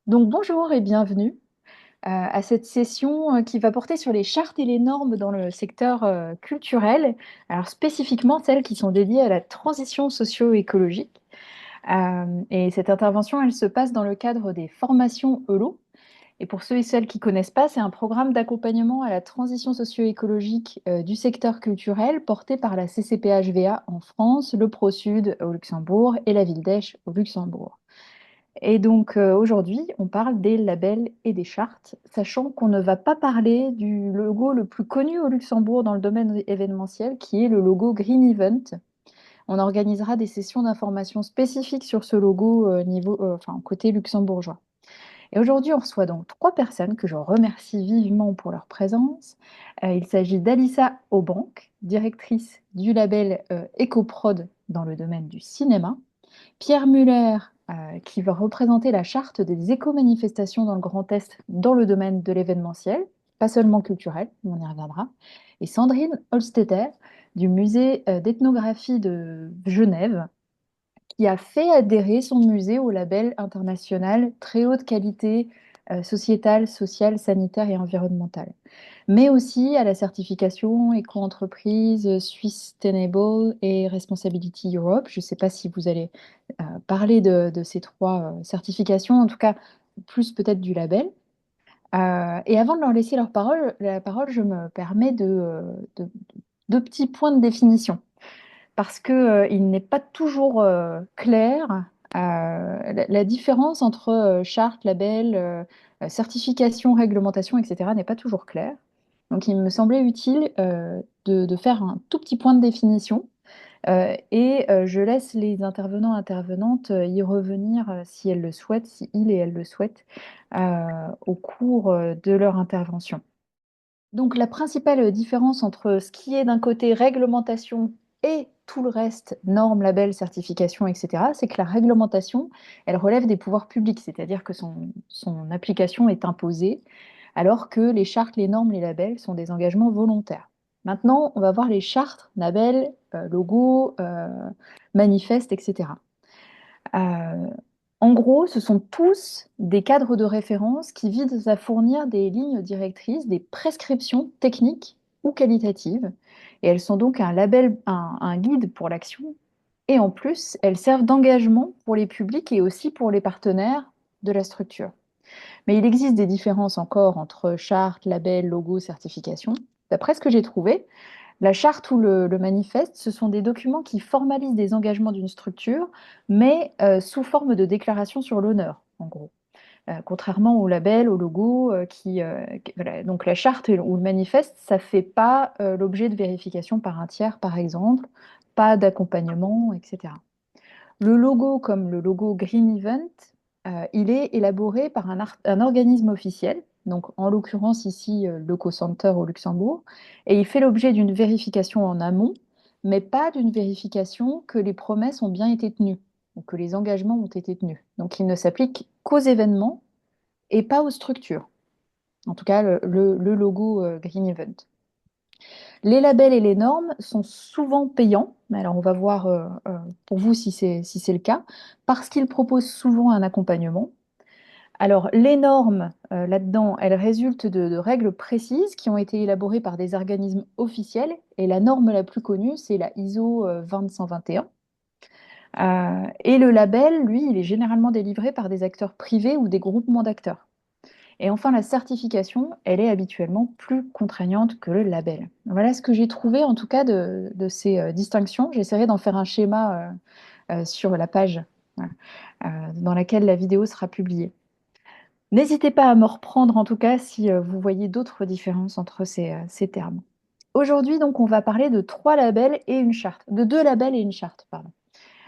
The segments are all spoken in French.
Donc bonjour et bienvenue à cette session qui va porter sur les chartes et les normes dans le secteur culturel, alors spécifiquement celles qui sont dédiées à la transition socio-écologique. Et cette intervention, elle se passe dans le cadre des formations ELO. Et pour ceux et celles qui ne connaissent pas, c'est un programme d'accompagnement à la transition socio-écologique du secteur culturel porté par la CCPHVA en France, le ProSud au Luxembourg et la ville d'Esch au Luxembourg. Et donc aujourd'hui, on parle des labels et des chartes, sachant qu'on ne va pas parler du logo le plus connu au Luxembourg dans le domaine événementiel, qui est le logo Green Event. On organisera des sessions d'information spécifiques sur ce logo enfin, côté luxembourgeois. Et aujourd'hui, on reçoit donc trois personnes que je remercie vivement pour leur présence. Il s'agit d'Alissa Aubank, directrice du label EcoProd dans le domaine du cinéma. Pierre Muller, qui va représenter la charte des éco-manifestations dans le Grand Est dans le domaine de l'événementiel, pas seulement culturel, on y reviendra. Et Sandrine Holstetter, du musée d'ethnographie de Genève, qui a fait adhérer son musée au label international très haute qualité sociétale, sociale, sanitaire et environnementale, mais aussi à la certification éco-entreprise Sustainable et Responsibility Europe. Je ne sais pas si vous allez parler de ces trois certifications, en tout cas plus peut-être du label. Et avant de leur laisser la parole, je me permets de- deux petits points de définition parce que, il n'est pas toujours clair la différence entre charte, label, certification, réglementation, etc. n'est pas toujours claire. Donc il me semblait utile de faire un tout petit point de définition et je laisse les intervenants intervenantes y revenir si elles le souhaitent, si ils et elles le souhaitent, au cours de leur intervention. Donc la principale différence entre ce qui est d'un côté réglementation et tout le reste, normes, labels, certifications, etc., c'est que la réglementation, elle relève des pouvoirs publics, c'est-à-dire que son application est imposée, alors que les chartes, les normes, les labels sont des engagements volontaires. Maintenant, on va voir les chartes, labels, logos, manifestes, etc. Euh, En gros, ce sont tous des cadres de référence qui visent à fournir des lignes directrices, des prescriptions techniques ou qualitatives. Et elles sont donc un label, un guide pour l'action. Et en plus, elles servent d'engagement pour les publics et aussi pour les partenaires de la structure. Mais il existe des différences encore entre charte, label, logo, certification. D'après ce que j'ai trouvé, la charte ou le manifeste, ce sont des documents qui formalisent des engagements d'une structure, mais sous forme de déclaration sur l'honneur, en gros. Contrairement au label, au logo, voilà. Donc la charte ou le manifeste, ça ne fait pas l'objet de vérification par un tiers, par exemple, pas d'accompagnement, etc. Le logo, comme le logo Green Event, il est élaboré par un organisme officiel, donc en l'occurrence ici l'EcoCenter au Luxembourg, et il fait l'objet d'une vérification en amont, mais pas d'une vérification que les promesses ont bien été tenues, ou que les engagements ont été tenus. Donc il ne s'applique qu'aux événements et pas aux structures. En tout cas, le logo Green Event. Les labels et les normes sont souvent payants, mais alors on va voir pour vous si c'est le cas, parce qu'ils proposent souvent un accompagnement. Alors les normes, là-dedans, elles résultent de règles précises qui ont été élaborées par des organismes officiels, et la norme la plus connue, c'est la ISO 20121. Et le label, lui, il est généralement délivré par des acteurs privés ou des groupements d'acteurs. Et enfin, la certification, elle est habituellement plus contraignante que le label. Voilà ce que j'ai trouvé en tout cas de ces distinctions. J'essaierai d'en faire un schéma sur la page voilà, dans laquelle la vidéo sera publiée. N'hésitez pas à me reprendre en tout cas si vous voyez d'autres différences entre ces termes. Aujourd'hui, donc, on va parler de trois labels et une charte, de deux labels et une charte, pardon.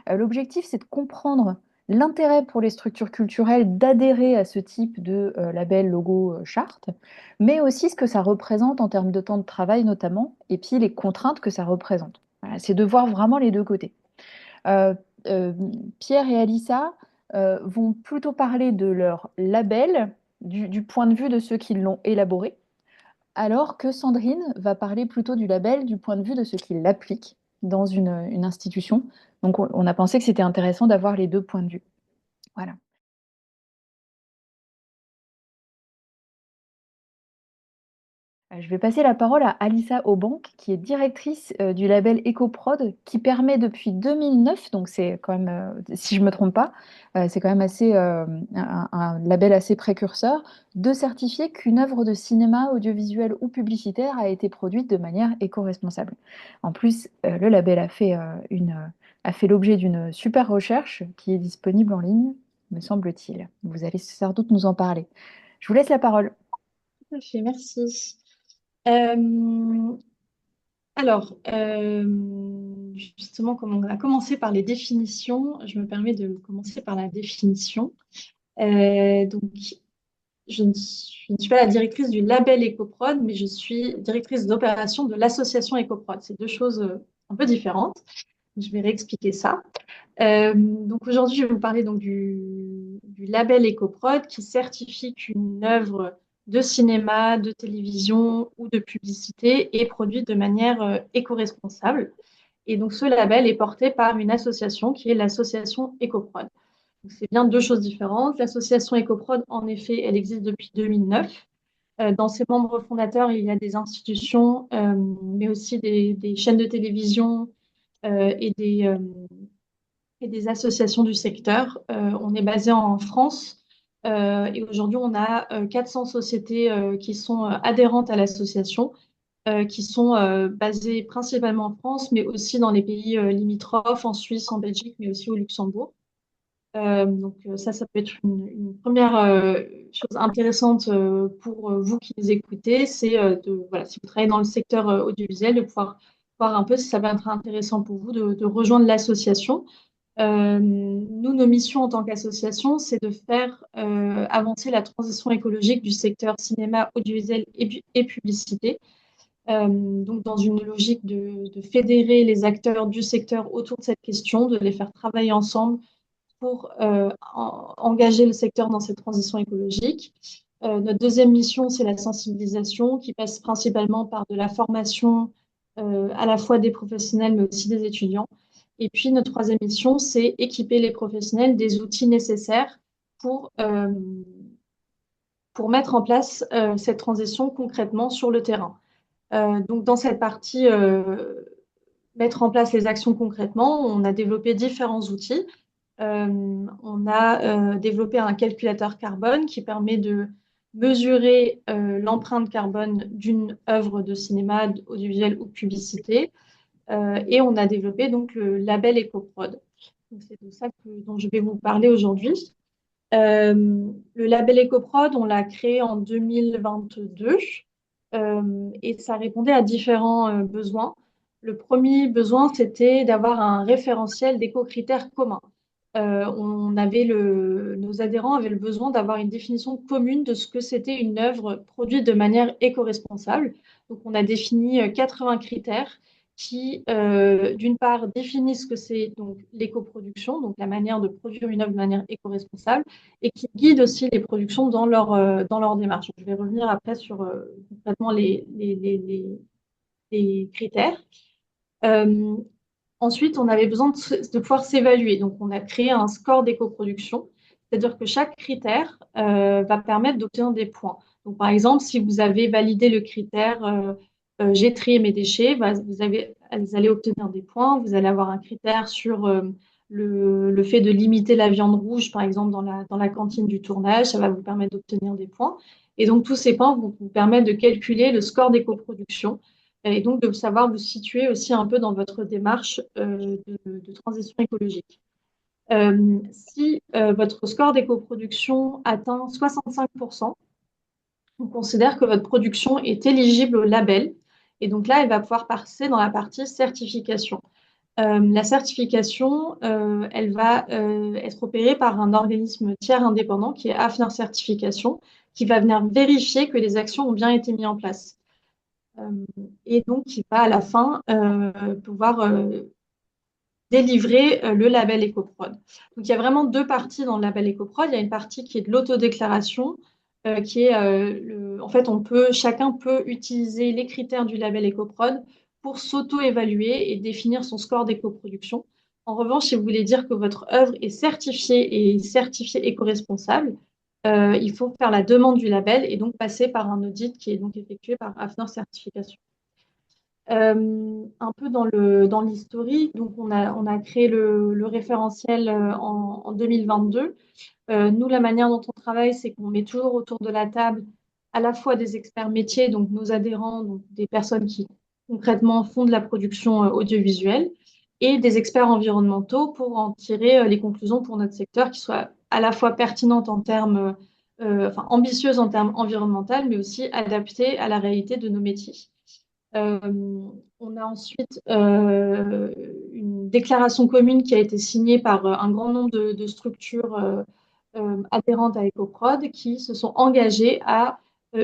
L'objectif, c'est de comprendre l'intérêt pour les structures culturelles d'adhérer à ce type de label, logo, charte, mais aussi ce que ça représente en termes de temps de travail notamment, et puis les contraintes que ça représente. Voilà, c'est de voir vraiment les deux côtés. Euh, euh, Pierre et Alissa vont plutôt parler de leur label du point de vue de ceux qui l'ont élaboré, alors que Sandrine va parler plutôt du label du point de vue de ceux qui l'appliquent dans une institution. Donc on a pensé que c'était intéressant d'avoir les deux points de vue. Voilà. Je vais passer la parole à Alissa Aubank, qui est directrice du label EcoProd, qui permet depuis 2009, donc c'est quand même, si je ne me trompe pas, c'est quand même assez, un label assez précurseur, de certifier qu'une œuvre de cinéma, audiovisuel ou publicitaire a été produite de manière éco-responsable. En plus, le label a fait l'objet d'une super recherche qui est disponible en ligne, me semble-t-il. Vous allez sans doute nous en parler. Je vous laisse la parole. Tout à fait, merci. Euh, Justement, comme on a commencé par les définitions, je me permets de commencer par la définition. Donc, je ne suis pas la directrice du label EcoProd, mais je suis directrice d'opération de l'association EcoProd. C'est deux choses un peu différentes. Je vais réexpliquer ça. Donc aujourd'hui, je vais vous parler donc du label EcoProd qui certifie qu'une œuvre de cinéma, de télévision ou de publicité est produite de manière éco-responsable. Et donc ce label est porté par une association qui est l'association EcoProd. Donc c'est bien deux choses différentes. L'association EcoProd, en effet, elle existe depuis 2009. Dans ses membres fondateurs, il y a des institutions, mais aussi des chaînes de télévision et et des associations du secteur. On est basé en France et aujourd'hui, on a 400 sociétés qui sont adhérentes à l'association, qui sont basées principalement en France, mais aussi dans les pays limitrophes, en Suisse, en Belgique, mais aussi au Luxembourg. Ça peut être une première chose intéressante pour vous qui nous écoutez, c'est voilà, si vous travaillez dans le secteur audiovisuel, de pouvoir voir un peu si ça va être intéressant pour vous de rejoindre l'association. Nous, nos missions en tant qu'association, c'est de faire avancer la transition écologique du secteur cinéma, audiovisuel et publicité. Donc, dans une logique de fédérer les acteurs du secteur autour de cette question, de les faire travailler ensemble pour engager le secteur dans cette transition écologique. Notre deuxième mission, c'est la sensibilisation qui passe principalement par de la formation à la fois des professionnels mais aussi des étudiants. Et puis notre troisième mission, c'est équiper les professionnels des outils nécessaires pour, euh, pour mettre en place cette transition concrètement sur le terrain. Donc dans cette partie, mettre en place les actions concrètement, on a développé différents outils. On a développé un calculateur carbone qui permet de mesurer l'empreinte carbone d'une œuvre de cinéma, audiovisuel ou publicité. Et on a développé donc le label EcoProd. Donc, c'est de ça dont je vais vous parler aujourd'hui. Le label EcoProd, on l'a créé en 2022 et ça répondait à différents besoins. Le premier besoin, c'était d'avoir un référentiel d'éco-critères communs. Nos adhérents avaient le besoin d'avoir une définition commune de ce que c'était une œuvre produite de manière éco-responsable. Donc, on a défini 80 critères qui, d'une part, définissent ce que c'est donc l'éco-production, donc la manière de produire une œuvre de manière éco-responsable, et qui guident aussi les productions dans leur démarche. Je vais revenir après sur complètement les critères. Euh, Ensuite, on avait besoin de pouvoir s'évaluer. Donc, on a créé un score d'éco-production, c'est-à-dire que chaque critère va permettre d'obtenir des points. Donc, par exemple, si vous avez validé le critère j'ai trié mes déchets, vous allez obtenir des points. Vous allez avoir un critère sur le fait de limiter la viande rouge, par exemple, dans la cantine du tournage. Ça va vous permettre d'obtenir des points. Et donc, tous ces points vont vous permettre de calculer le score d'éco-production et donc de savoir vous situer aussi un peu dans votre démarche de transition écologique. Si votre score d'éco-production atteint 65%, on considère que votre production est éligible au label. Et donc là, elle va pouvoir passer dans la partie certification. La certification, elle va être opérée par un organisme tiers indépendant qui est AFNIR Certification, qui va venir vérifier que les actions ont bien été mises en place. Euh, et donc, qui va à la fin pouvoir délivrer le label EcoProd. Donc, il y a vraiment deux parties dans le label EcoProd. Il y a une partie qui est de l'autodéclaration, qui est, en fait, chacun peut utiliser les critères du label EcoProd pour s'auto-évaluer et définir son score d'éco-production. En revanche, si vous voulez dire que votre œuvre est certifiée éco-responsable, il faut faire la demande du label et donc passer par un audit qui est donc effectué par AFNOR Certification. Un peu dans l'historique, donc on a créé le référentiel en 2022. Nous, la manière dont on travaille, c'est qu'on met toujours autour de la table à la fois des experts métiers, donc nos adhérents, donc des personnes qui concrètement font de la production audiovisuelle, et des experts environnementaux pour en tirer les conclusions pour notre secteur qui soient à la fois pertinentes en termes, enfin ambitieuses en termes environnementaux, mais aussi adaptées à la réalité de nos métiers. Euh, on a ensuite une déclaration commune qui a été signée par un grand nombre de structures adhérentes à EcoProd qui se sont engagées à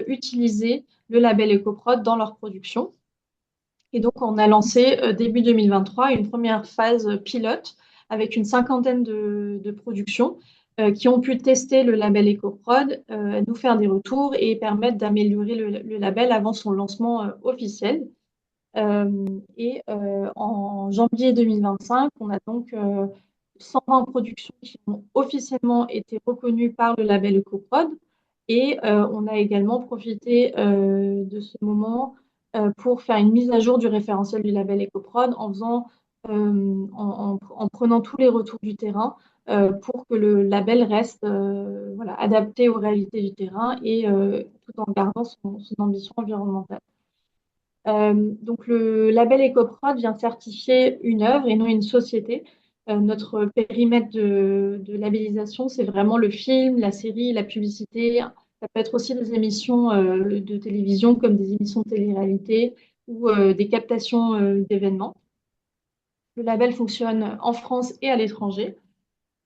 utiliser le label EcoProd dans leur production. Et donc, on a lancé début 2023 une première phase pilote avec une cinquantaine de productions qui ont pu tester le label EcoProd, nous faire des retours et permettre d'améliorer le label avant son lancement officiel. En janvier 2025, on a donc 120 productions qui ont officiellement été reconnues par le label EcoProd. Et on a également profité de ce moment pour faire une mise à jour du référentiel du label EcoProd en prenant tous les retours du terrain pour que le label reste voilà, adapté aux réalités du terrain et tout en gardant son ambition environnementale. Donc le label EcoProd vient certifier une œuvre et non une société. Notre périmètre de labellisation, c'est vraiment le film, la série, la publicité. Ça peut être aussi des émissions de télévision comme des émissions de télé-réalité ou des captations d'événements. Le label fonctionne en France et à l'étranger.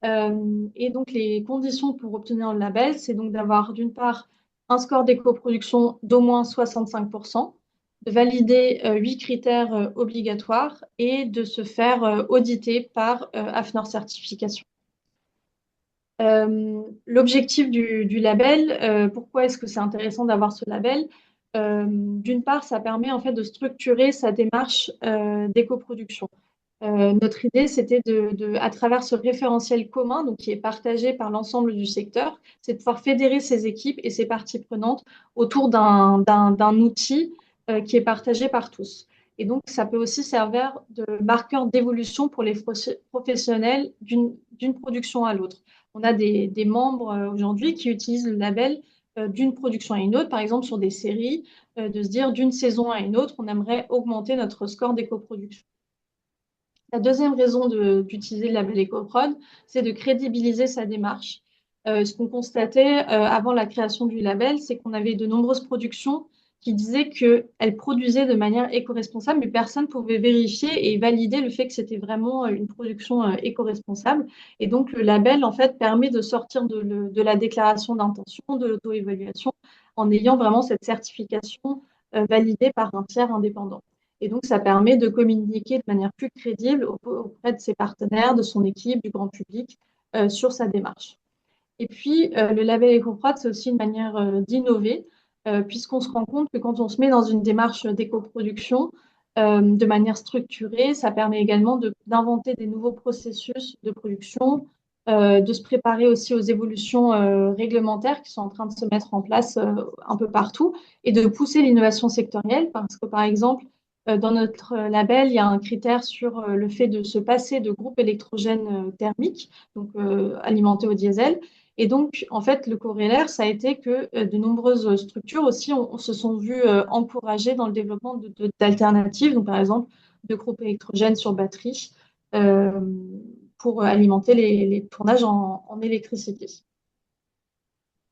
Et donc, les conditions pour obtenir le label, c'est donc d'avoir d'une part un score d'éco-production d'au moins 65%, de valider 8 critères obligatoires et de se faire auditer par AFNOR Certification. L'objectif du label, pourquoi est-ce que c'est intéressant d'avoir ce label? D'une part, ça permet en fait de structurer sa démarche d'éco-production. Notre idée, c'était à travers ce référentiel commun, donc qui est partagé par l'ensemble du secteur, c'est de pouvoir fédérer ces équipes et ces parties prenantes autour d'un outil qui est partagé par tous. Et donc, ça peut aussi servir de marqueur d'évolution pour les professionnels d'une production à l'autre. On a des membres aujourd'hui qui utilisent le label d'une production à une autre, par exemple sur des séries, de se dire d'une saison à une autre, on aimerait augmenter notre score d'éco-production. La deuxième raison d'utiliser le label EcoProd, c'est de crédibiliser sa démarche. Ce qu'on constatait avant la création du label, c'est qu'on avait de nombreuses productions qui disaient qu'elles produisaient de manière éco-responsable, mais personne ne pouvait vérifier et valider le fait que c'était vraiment une production éco-responsable. Et donc, le label, en fait, permet de sortir de la déclaration d'intention, de l'auto-évaluation, en ayant vraiment cette certification validée par un tiers indépendant. Et donc, ça permet de communiquer de manière plus crédible auprès de ses partenaires, de son équipe, du grand public sur sa démarche. Et puis, le label EcoProd, c'est aussi une manière d'innover, puisqu'on se rend compte que quand on se met dans une démarche d'éco-production de manière structurée, ça permet également d'inventer des nouveaux processus de production, de se préparer aussi aux évolutions réglementaires qui sont en train de se mettre en place un peu partout, et de pousser l'innovation sectorielle, parce que par exemple, dans notre label, il y a un critère sur le fait de se passer de groupes électrogènes thermiques, donc alimentés au diesel. Et donc, en fait, le corollaire, ça a été que de nombreuses structures aussi se sont vues encouragées dans le développement d'alternatives, donc par exemple de groupes électrogènes sur batterie, euh, pour alimenter les tournages en électricité.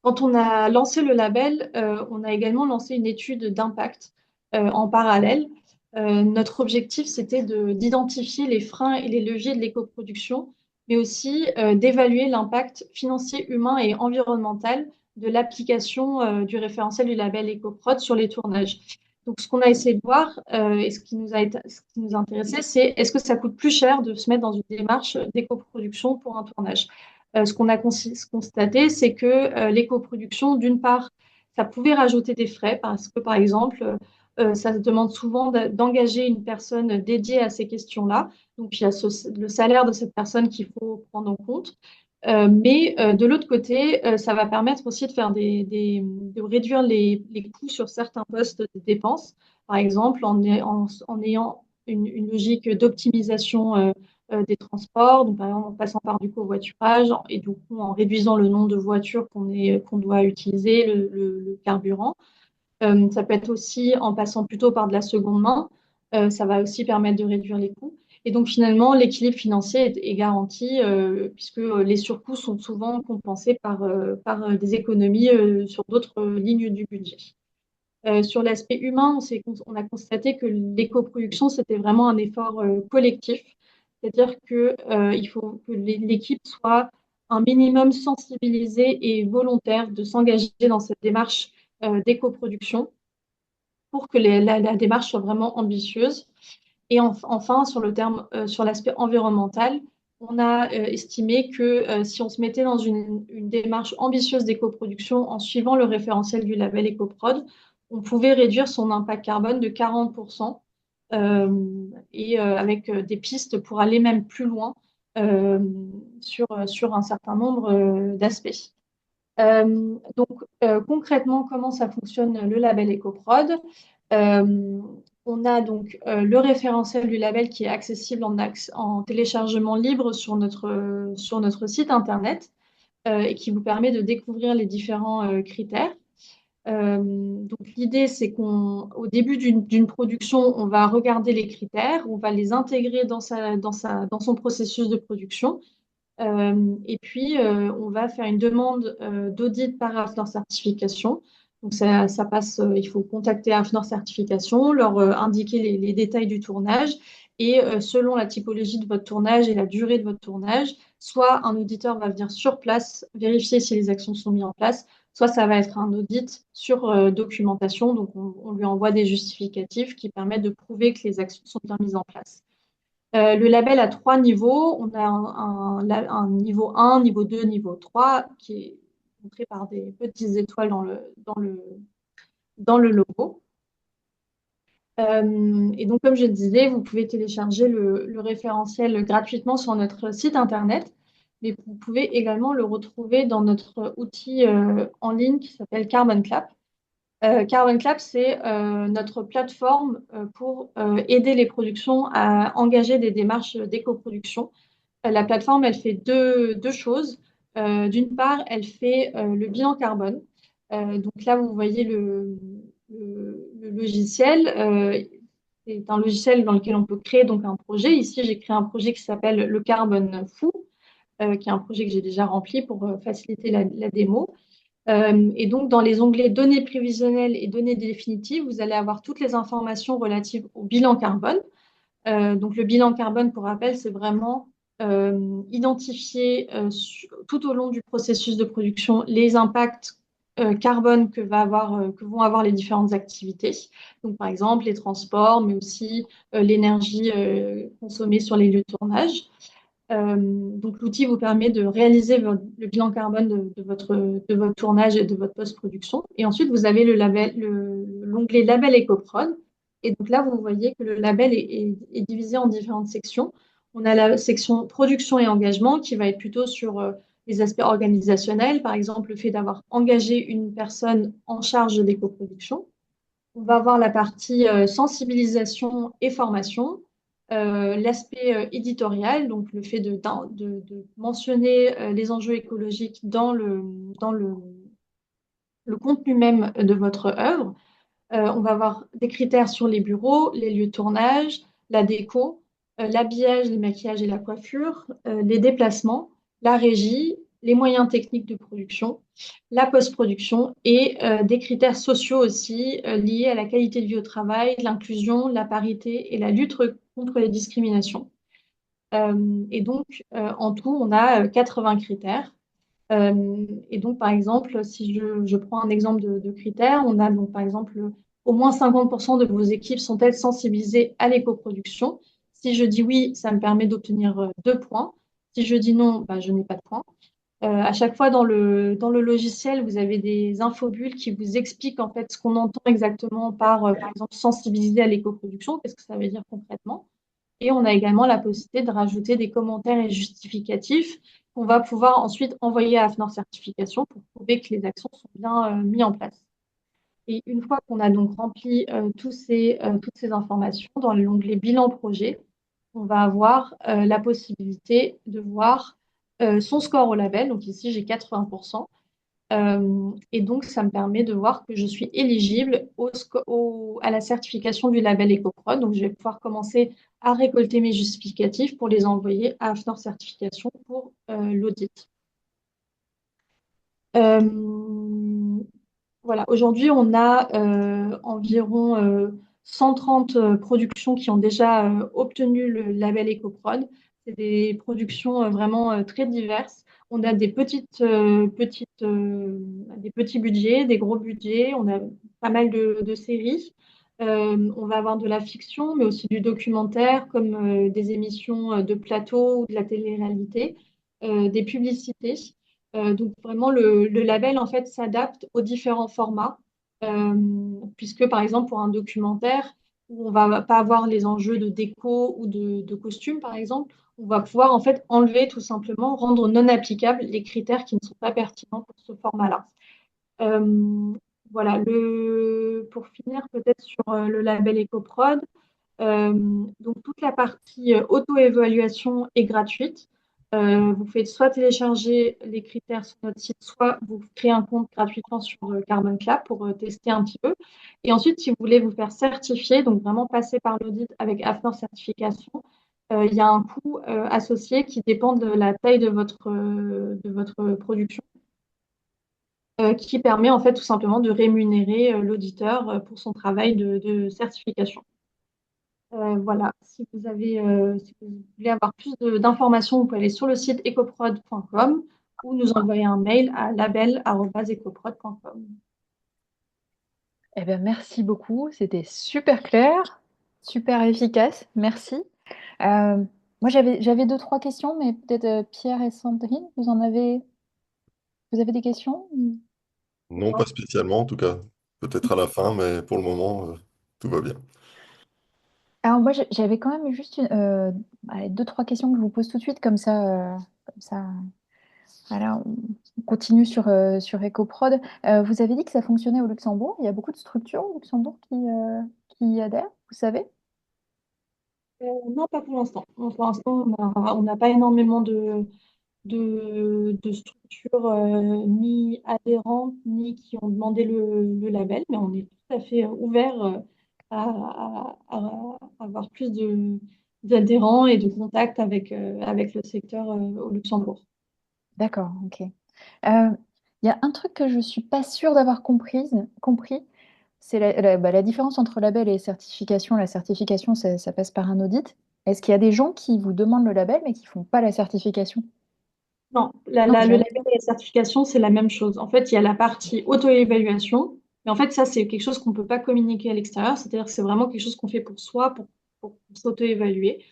Quand on a lancé le label, on a également lancé une étude d'impact en parallèle. Notre objectif, c'était d'identifier les freins et les leviers de l'éco-production, mais aussi d'évaluer l'impact financier, humain et environnemental de l'application du référentiel du label EcoProd sur les tournages. Donc, ce qu'on a essayé de voir et ce qui nous a intéressé, c'est est-ce que ça coûte plus cher de se mettre dans une démarche d'éco-production pour un tournage? Ce qu'on a constaté, c'est que l'éco-production, d'une part, ça pouvait rajouter des frais parce que, par exemple, ça se demande souvent d'engager une personne dédiée à ces questions-là. Donc, il y a le salaire de cette personne qu'il faut prendre en compte. Mais de l'autre côté, ça va permettre aussi de faire de réduire les coûts sur certains postes de dépenses. Par exemple, en ayant une logique d'optimisation des transports, donc par exemple en passant par du covoiturage et du coup en réduisant le nombre de voitures qu'on doit utiliser, le carburant. Ça peut être aussi en passant plutôt par de la seconde main. Ça va aussi permettre de réduire les coûts. Et donc finalement, l'équilibre financier est garanti puisque les surcoûts sont souvent compensés par des économies sur d'autres lignes du budget. Sur l'aspect humain, on a constaté que l'éco-production, c'était vraiment un effort collectif. C'est-à-dire il faut que l'équipe soit un minimum sensibilisée et volontaire de s'engager dans cette démarche d'éco-production pour que la démarche soit vraiment ambitieuse. Et enfin, sur l'aspect environnemental, on a estimé que si on se mettait dans une démarche ambitieuse d'éco-production en suivant le référentiel du label EcoProd, on pouvait réduire son impact carbone de 40% avec des pistes pour aller même plus loin euh, sur un certain nombre d'aspects. Concrètement, comment ça fonctionne le label EcoProd? Euh, on a donc le référentiel du label qui est accessible en téléchargement libre sur notre site internet et qui vous permet de découvrir les différents critères. Donc l'idée, c'est qu'au début d'une production, on va regarder les critères, on va les intégrer dans son processus de production. Et puis, on va faire une demande d'audit par AFNOR Certification. Donc, ça passe, il faut contacter AFNOR Certification, leur indiquer les détails du tournage. Et selon la typologie de votre tournage et la durée de votre tournage, soit un auditeur va venir sur place vérifier si les actions sont mises en place, soit ça va être un audit sur documentation. Donc, on lui envoie des justificatifs qui permettent de prouver que les actions sont bien mises en place. Le label a trois niveaux. On a un niveau 1, niveau 2, niveau 3, qui est montré par des petites étoiles dans le logo. Et donc, comme je disais, vous pouvez télécharger le référentiel gratuitement sur notre site internet, mais vous pouvez également le retrouver dans notre outil en ligne qui s'appelle Carbon Clap. Carbon Clap, c'est notre plateforme pour aider les productions à engager des démarches d'éco-production. La plateforme, elle fait deux choses. D'une part, elle fait le bilan carbone. Donc là, vous voyez le logiciel. C'est un logiciel dans lequel on peut créer donc un projet. Ici, j'ai créé un projet qui s'appelle le Carbone Fou, qui est un projet que j'ai déjà rempli pour faciliter la démo. Et donc, dans les onglets données prévisionnelles et données définitives, vous allez avoir toutes les informations relatives au bilan carbone. Donc, le bilan carbone, pour rappel, c'est vraiment identifier tout au long du processus de production les impacts carbone que vont avoir les différentes activités. Donc, par exemple, les transports, mais aussi l'énergie consommée sur les lieux de tournage. Donc, l'outil vous permet de réaliser le bilan carbone de votre tournage et de votre post-production. Et ensuite, vous avez l'onglet Label EcoProd. Et donc là, vous voyez que le label est divisé en différentes sections. On a la section production et engagement qui va être plutôt sur les aspects organisationnels, par exemple le fait d'avoir engagé une personne en charge de l'éco-production. On va avoir la partie sensibilisation et formation, l'aspect éditorial, donc le fait de mentionner les enjeux écologiques le contenu même de votre œuvre. On va avoir des critères sur les bureaux, les lieux de tournage, la déco, l'habillage, les maquillages et la coiffure, les déplacements, la régie, les moyens techniques de production, la post-production et des critères sociaux aussi liés à la qualité de vie au travail, l'inclusion, la parité et la lutte contre les discriminations. Et donc, en tout, on a 80 critères. Et donc, par exemple, si je prends un exemple de critères, on a donc, par exemple, au moins 50% de vos équipes sont-elles sensibilisées à l'éco-production. Si je dis oui, ça me permet d'obtenir 2 points. Si je dis non, bah, je n'ai pas de points. À chaque fois dans le logiciel, vous avez des infobulles qui vous expliquent en fait ce qu'on entend exactement par exemple, sensibiliser à l'éco-production. Qu'est-ce que ça veut dire concrètement? Et on a également la possibilité de rajouter des commentaires et justificatifs qu'on va pouvoir ensuite envoyer à AFNOR Certification pour prouver que les actions sont bien mises en place. Et une fois qu'on a donc rempli toutes ces informations, dans l'onglet bilan projet, on va avoir la possibilité de voir son score au label. Donc ici, j'ai 80%. Et donc, ça me permet de voir que je suis éligible à la certification du label EcoProd. Donc, je vais pouvoir commencer à récolter mes justificatifs pour les envoyer à AFNOR Certification pour l'audit. Euh, voilà, aujourd'hui, on a environ 130 productions qui ont déjà obtenu le label EcoProd. C'est des productions vraiment très diverses. On a des petits budgets, des gros budgets. On a pas mal de séries. On va avoir de la fiction, mais aussi du documentaire, comme des émissions de plateau ou de la télé-réalité, des publicités. Donc vraiment, le label en fait s'adapte aux différents formats, euh, puisque par exemple pour un documentaire où on va pas avoir les enjeux de déco ou de costume par exemple, on va pouvoir en fait enlever tout simplement, rendre non applicables les critères qui ne sont pas pertinents pour ce format-là. Euh, voilà, pour finir peut-être sur le label EcoProd, donc toute la partie auto-évaluation est gratuite. Vous faites soit télécharger les critères sur notre site, soit vous créez un compte gratuitement sur Carbon Club pour tester un petit peu. Et ensuite, si vous voulez vous faire certifier, donc vraiment passer par l'audit avec AFNOR Certification, il y a un coût associé qui dépend de la taille de votre production, qui permet en fait tout simplement de rémunérer l'auditeur pour son travail de certification. Voilà, si vous voulez avoir plus d'informations, vous pouvez aller sur le site ecoprod.com ou nous envoyer un mail à label@ecoprod.com. Eh ben, merci beaucoup, c'était super clair, super efficace, merci. Moi, j'avais deux, trois questions, mais peut-être Pierre et Sandrine, vous avez des questions? Non, pas spécialement en tout cas. Peut-être à la fin, mais pour le moment, tout va bien. Alors moi, j'avais quand même juste allez, deux, trois questions que je vous pose tout de suite, comme ça, voilà, on continue sur EcoProd. Vous avez dit que ça fonctionnait au Luxembourg. Il y a beaucoup de structures au Luxembourg qui y adhèrent, vous savez? Non, pas pour l'instant. Pour l'instant, on n'a pas énormément de structures ni adhérentes, ni qui ont demandé le label, mais on est tout à fait ouvert à avoir plus d'adhérents et de contacts avec le secteur au Luxembourg. D'accord, ok. Il y a un truc que je suis pas sûre d'avoir compris, c'est la différence entre label et certification. La certification, ça passe par un audit. Est-ce qu'il y a des gens qui vous demandent le label mais qui font pas la certification? Non, Non, le jamais. label et la certification, c'est la même chose. En fait, il y a la partie auto-évaluation, mais en fait, ça, c'est quelque chose qu'on ne peut pas communiquer à l'extérieur, c'est-à-dire que c'est vraiment quelque chose qu'on fait pour soi, pour s'auto-évaluer.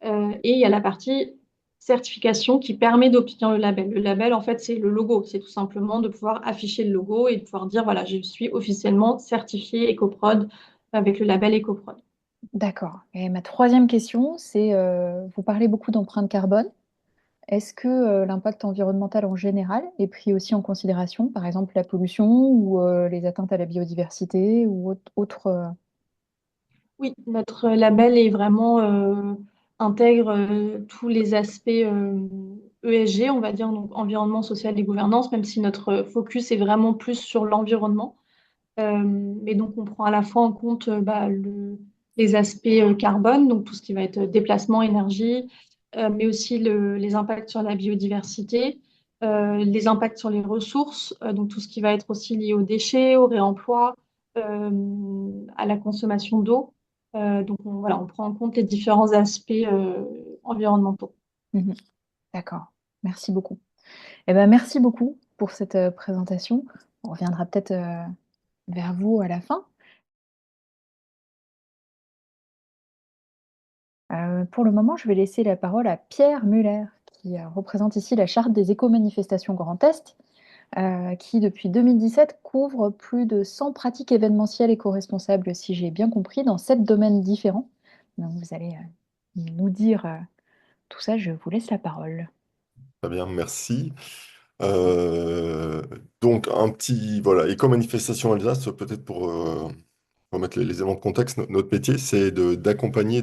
Et il y a la partie certification qui permet d'obtenir le label. Le label, en fait, c'est le logo. C'est tout simplement de pouvoir afficher le logo et de pouvoir dire, voilà, je suis officiellement certifié EcoProd avec le label EcoProd. D'accord. Et ma troisième question, c'est, vous parlez beaucoup d'empreinte carbone. Est-ce que l'impact environnemental en général est pris aussi en considération, par exemple la pollution ou les atteintes à la biodiversité ou autre, Oui, notre label est vraiment intègre tous les aspects ESG, on va dire, donc environnement, social et gouvernance, même si notre focus est vraiment plus sur l'environnement. Mais donc, on prend à la fois en compte les aspects carbone, donc tout ce qui va être déplacement, énergie, mais aussi les impacts sur la biodiversité, les impacts sur les ressources, donc tout ce qui va être aussi lié aux déchets, au réemploi, à la consommation d'eau. Donc, voilà, on prend en compte les différents aspects environnementaux. Mhm. D'accord. Merci beaucoup. Eh ben, merci beaucoup pour cette présentation. On reviendra peut-être vers vous à la fin. Pour le moment, je vais laisser la parole à Pierre Muller, qui représente ici la charte des éco-manifestations Grand Est, qui depuis 2017 couvre plus de 100 pratiques événementielles éco-responsables, si j'ai bien compris, dans 7 domaines différents. Donc vous allez nous dire tout ça, je vous laisse la parole. Très bien, merci. Euh, donc, un petit, voilà, éco-manifestation Alsace, peut-être pour remettre les éléments de contexte, notre métier, c'est d'accompagner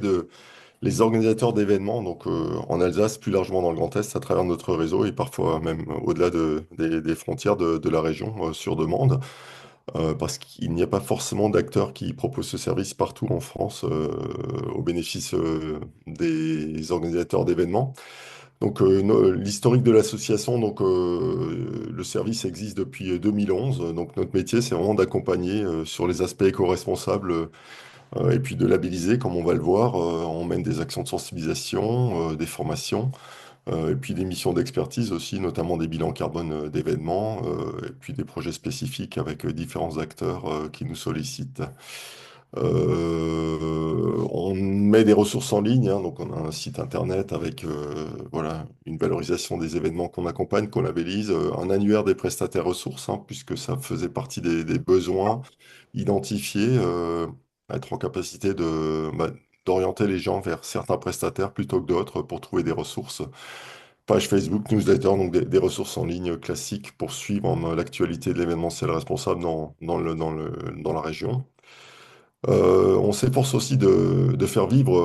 les organisateurs d'événements, donc en Alsace, plus largement dans le Grand Est, à travers notre réseau et parfois même au-delà des frontières de la région, sur demande, parce qu'il n'y a pas forcément d'acteurs qui proposent ce service partout en France au bénéfice des organisateurs d'événements. Donc, l'historique de l'association, donc le service existe depuis 2011. Donc, notre métier, c'est vraiment d'accompagner sur les aspects éco-responsables et puis de labelliser, comme on va le voir. On mène des actions de sensibilisation, des formations, et puis des missions d'expertise aussi, notamment des bilans carbone d'événements, et puis des projets spécifiques avec différents acteurs qui nous sollicitent. On met des ressources en ligne, hein, donc on a un site internet avec voilà, une valorisation des événements qu'on accompagne, qu'on labellise, un annuaire des prestataires ressources, hein, puisque ça faisait partie des besoins identifiés, être en capacité d'orienter les gens vers certains prestataires plutôt que d'autres pour trouver des ressources. Page Facebook, newsletter, donc des ressources en ligne classiques pour suivre l'actualité de l'événementiel responsable dans la région. On s'efforce aussi de faire vivre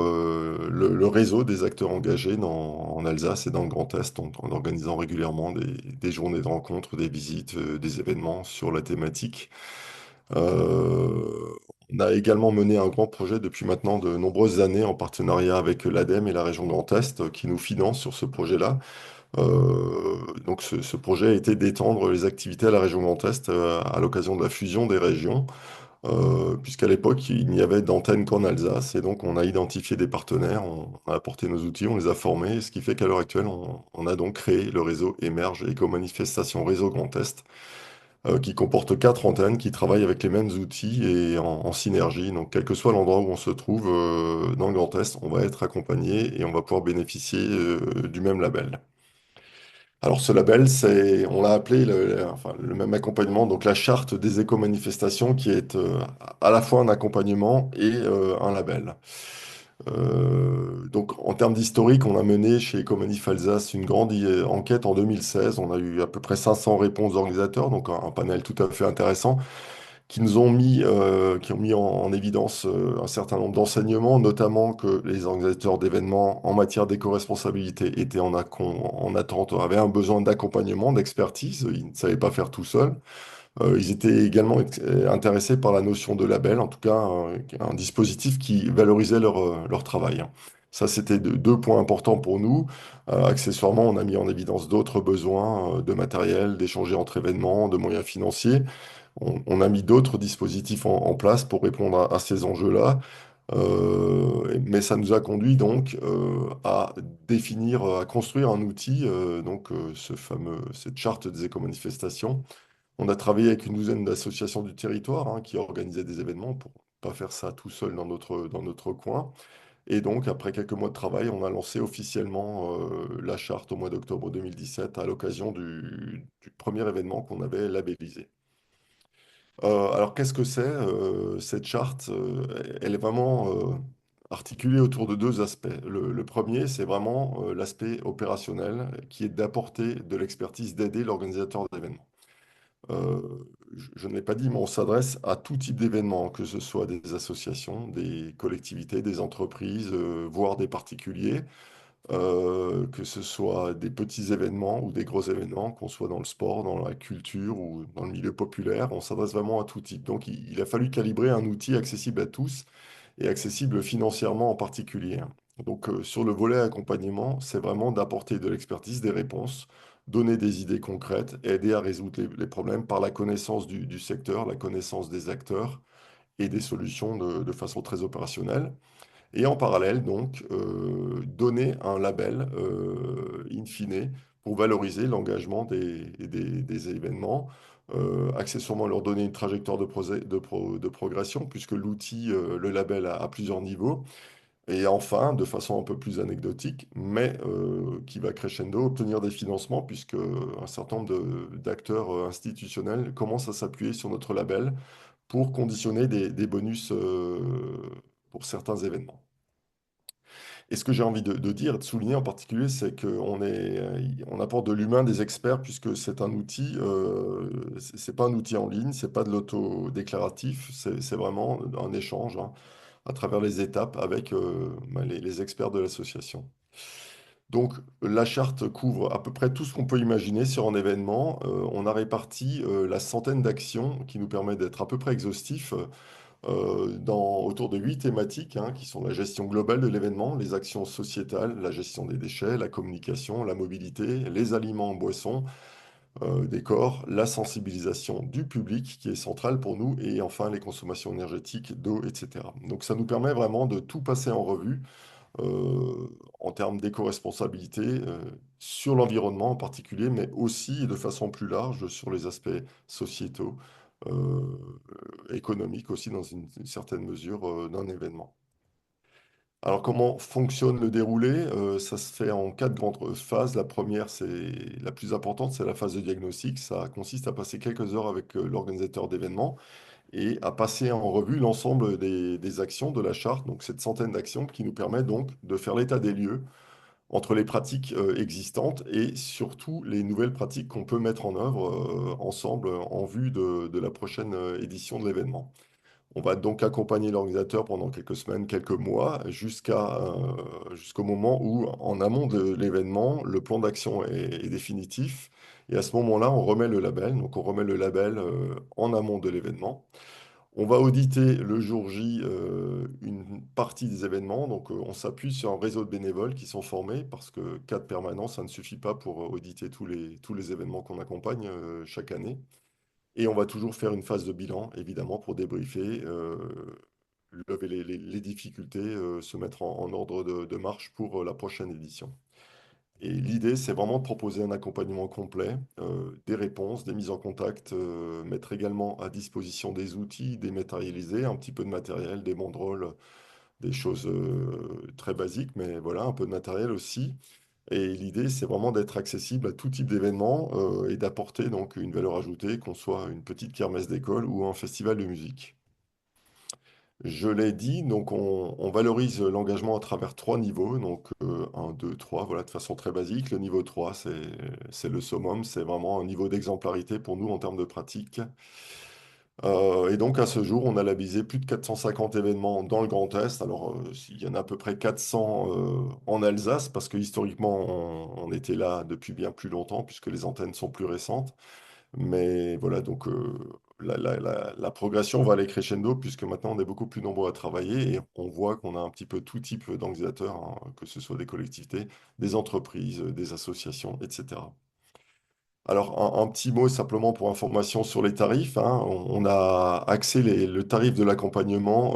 le réseau des acteurs engagés en Alsace et dans le Grand Est en organisant régulièrement des journées de rencontres, des visites, des événements sur la thématique. On a également mené un grand projet depuis maintenant de nombreuses années en partenariat avec l'ADEME et la région Grand Est qui nous financent sur ce projet-là. Donc ce projet a été d'étendre les activités à la région Grand Est à l'occasion de la fusion des régions puisqu'à l'époque, il n'y avait d'antenne qu'en Alsace. Et donc, on a identifié des partenaires, on a apporté nos outils, on les a formés. Ce qui fait qu'à l'heure actuelle, on a donc créé le réseau Émerge Éco-Manifestation Réseau Grand Est, qui comporte 4 antennes qui travaillent avec les mêmes outils et en synergie. Donc, quel que soit l'endroit où on se trouve dans le Grand Est, on va être accompagné et on va pouvoir bénéficier du même label. Alors ce label, on l'a appelé enfin, le même accompagnement, donc la charte des éco-manifestations, qui est à la fois un accompagnement et un label. Donc en termes d'historique, on a mené chez Ecomanif Alsace une grande enquête en 2016. On a eu à peu près 500 réponses d'organisateurs, donc un panel tout à fait intéressant qui ont mis en évidence un certain nombre d'enseignements, notamment que les organisateurs d'événements en matière d'éco-responsabilité étaient en attente, avaient un besoin d'accompagnement, d'expertise, ils ne savaient pas faire tout seuls. Ils étaient également intéressés par la notion de label, en tout cas un dispositif qui valorisait leur travail. Ça, c'était deux points importants pour nous. Accessoirement, on a mis en évidence d'autres besoins de matériel, d'échanger entre événements, de moyens financiers. On a mis d'autres dispositifs en place pour répondre à ces enjeux-là. Mais ça nous a conduit donc à définir, à construire un outil, cette charte des éco-manifestations. On a travaillé avec une douzaine d'associations du territoire qui organisaient des événements pour pas faire ça tout seul dans notre coin. Et donc, après quelques mois de travail, on a lancé officiellement la charte au mois d'octobre 2017 à l'occasion du premier événement qu'on avait labellisé. Alors, qu'est-ce que c'est cette charte? Elle est vraiment articulée autour de deux aspects. Le premier, c'est vraiment l'aspect opérationnel, qui est d'apporter de l'expertise, d'aider l'organisateur d'événements. Euh, je ne l'ai pas dit, mais on s'adresse à tout type d'événements, que ce soit des associations, des collectivités, des entreprises, voire des particuliers, que ce soit des petits événements ou des gros événements, qu'on soit dans le sport, dans la culture ou dans le milieu populaire. On s'adresse vraiment à tout type. Donc, il a fallu calibrer un outil accessible à tous et accessible financièrement en particulier. Donc, sur le volet accompagnement, c'est vraiment d'apporter de l'expertise, des réponses, donner des idées concrètes, aider à résoudre les problèmes par la connaissance du secteur, la connaissance des acteurs et des solutions de façon très opérationnelle. Et en parallèle, donc, donner un label, in fine, pour valoriser l'engagement des événements, accessoirement leur donner une trajectoire de progression, puisque l'outil, le label a plusieurs niveaux. Et enfin, de façon un peu plus anecdotique, mais qui va crescendo, obtenir des financements, puisque un certain nombre d'acteurs institutionnels commencent à s'appuyer sur notre label pour conditionner des bonus pour certains événements. Et ce que j'ai envie de dire, de souligner en particulier, c'est on apporte de l'humain, des experts, puisque c'est un outil, c'est pas un outil en ligne, c'est pas de l'auto-déclaratif, c'est vraiment un échange, hein, à travers les étapes avec les experts de l'association. Donc, la charte couvre à peu près tout ce qu'on peut imaginer sur un événement. On a réparti la centaine d'actions qui nous permet d'être à peu près exhaustif autour de 8 thématiques, hein, qui sont la gestion globale de l'événement, les actions sociétales, la gestion des déchets, la communication, la mobilité, les aliments en boissons, décor, la sensibilisation du public qui est centrale pour nous, et enfin les consommations énergétiques, d'eau, etc. Donc ça nous permet vraiment de tout passer en revue en termes d'éco-responsabilité sur l'environnement en particulier, mais aussi et de façon plus large sur les aspects sociétaux, économiques aussi dans une certaine mesure d'un événement. Alors comment fonctionne le déroulé? Ça se fait en 4 grandes phases. La première, c'est la plus importante, c'est la phase de diagnostic. Ça consiste à passer quelques heures avec l'organisateur d'événements et à passer en revue l'ensemble des actions de la charte, donc cette centaine d'actions qui nous permet donc de faire l'état des lieux entre les pratiques existantes et surtout les nouvelles pratiques qu'on peut mettre en œuvre ensemble en vue de la prochaine édition de l'événement. On va donc accompagner l'organisateur pendant quelques semaines, quelques mois, jusqu'au moment où, en amont de l'événement, le plan d'action est définitif. Et à ce moment-là, on remet le label. Donc, on remet le label en amont de l'événement. On va auditer le jour J une partie des événements. Donc, on s'appuie sur un réseau de bénévoles qui sont formés parce que 4 permanents, ça ne suffit pas pour auditer tous les événements qu'on accompagne chaque année. Et on va toujours faire une phase de bilan, évidemment, pour débriefer, lever les difficultés, se mettre en ordre de marche pour la prochaine édition. Et l'idée, c'est vraiment de proposer un accompagnement complet, des réponses, des mises en contact, mettre également à disposition des outils dématérialisés, un petit peu de matériel, des banderoles, des choses très basiques, mais voilà, un peu de matériel aussi. Et l'idée, c'est vraiment d'être accessible à tout type d'événement et d'apporter donc une valeur ajoutée, qu'on soit une petite kermesse d'école ou un festival de musique. Je l'ai dit, donc on valorise l'engagement à travers 3 niveaux, donc 1, 2, 3, voilà, de façon très basique. Le niveau 3, c'est le summum, c'est vraiment un niveau d'exemplarité pour nous en termes de pratique. Et donc à ce jour, on a labellisé plus de 450 événements dans le Grand Est. Alors, il y en a à peu près 400 en Alsace, parce que historiquement, on était là depuis bien plus longtemps, puisque les antennes sont plus récentes. Mais voilà, donc la progression va aller crescendo puisque maintenant on est beaucoup plus nombreux à travailler et on voit qu'on a un petit peu tout type d'organisateurs, hein, que ce soit des collectivités, des entreprises, des associations, etc. Alors un petit mot simplement pour information sur les tarifs, hein. On a axé le tarif de l'accompagnement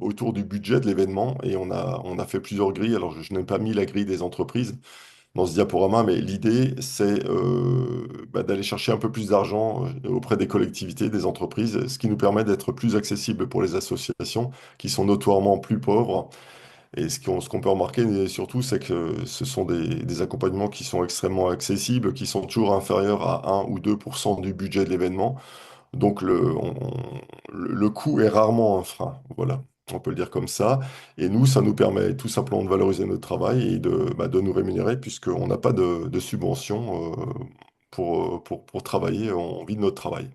autour du budget de l'événement et on a fait plusieurs grilles. Alors je n'ai pas mis la grille des entreprises dans ce diaporama, mais l'idée, c'est d'aller chercher un peu plus d'argent auprès des collectivités, des entreprises, ce qui nous permet d'être plus accessible pour les associations qui sont notoirement plus pauvres. Et ce qu'on peut remarquer surtout, c'est que ce sont des accompagnements qui sont extrêmement accessibles, qui sont toujours inférieurs à 1 ou 2% du budget de l'événement. Donc le coût est rarement un frein. Voilà, on peut le dire comme ça. Et nous, ça nous permet tout simplement de valoriser notre travail et de nous rémunérer puisqu'on n'a pas de subvention pour travailler, on vit de notre travail.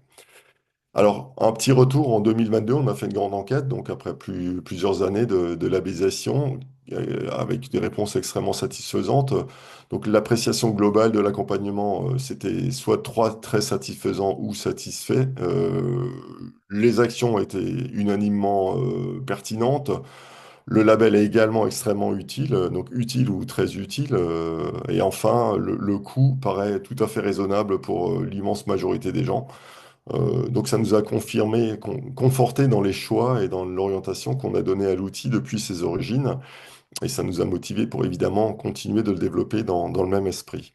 Alors, un petit retour en 2022, on a fait une grande enquête, donc après plusieurs années de labellisation, avec des réponses extrêmement satisfaisantes. Donc, l'appréciation globale de l'accompagnement, c'était soit très satisfaisant ou satisfait. Les actions étaient unanimement pertinentes. Le label est également extrêmement utile, donc utile ou très utile. Et enfin, le coût paraît tout à fait raisonnable pour l'immense majorité des gens. Donc ça nous a confirmé, conforté dans les choix et dans l'orientation qu'on a donnée à l'outil depuis ses origines. Et ça nous a motivé pour évidemment continuer de le développer dans le même esprit.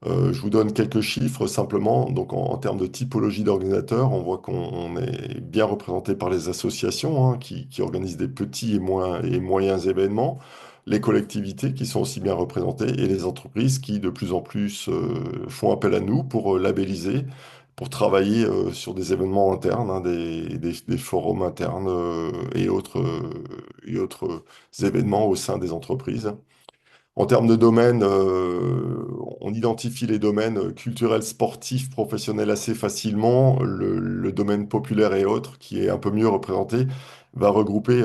Je vous donne quelques chiffres simplement. Donc en termes de typologie d'organisateurs, on voit qu'on est bien représenté par les associations, hein, qui organisent des petits et moyens événements, les collectivités qui sont aussi bien représentées et les entreprises qui de plus en plus font appel à nous pour labelliser, pour travailler sur des événements internes, hein, des forums internes et autres événements au sein des entreprises. En termes de domaines, on identifie les domaines culturels, sportifs, professionnels assez facilement. Le domaine populaire et autres, qui est un peu mieux représenté, va regrouper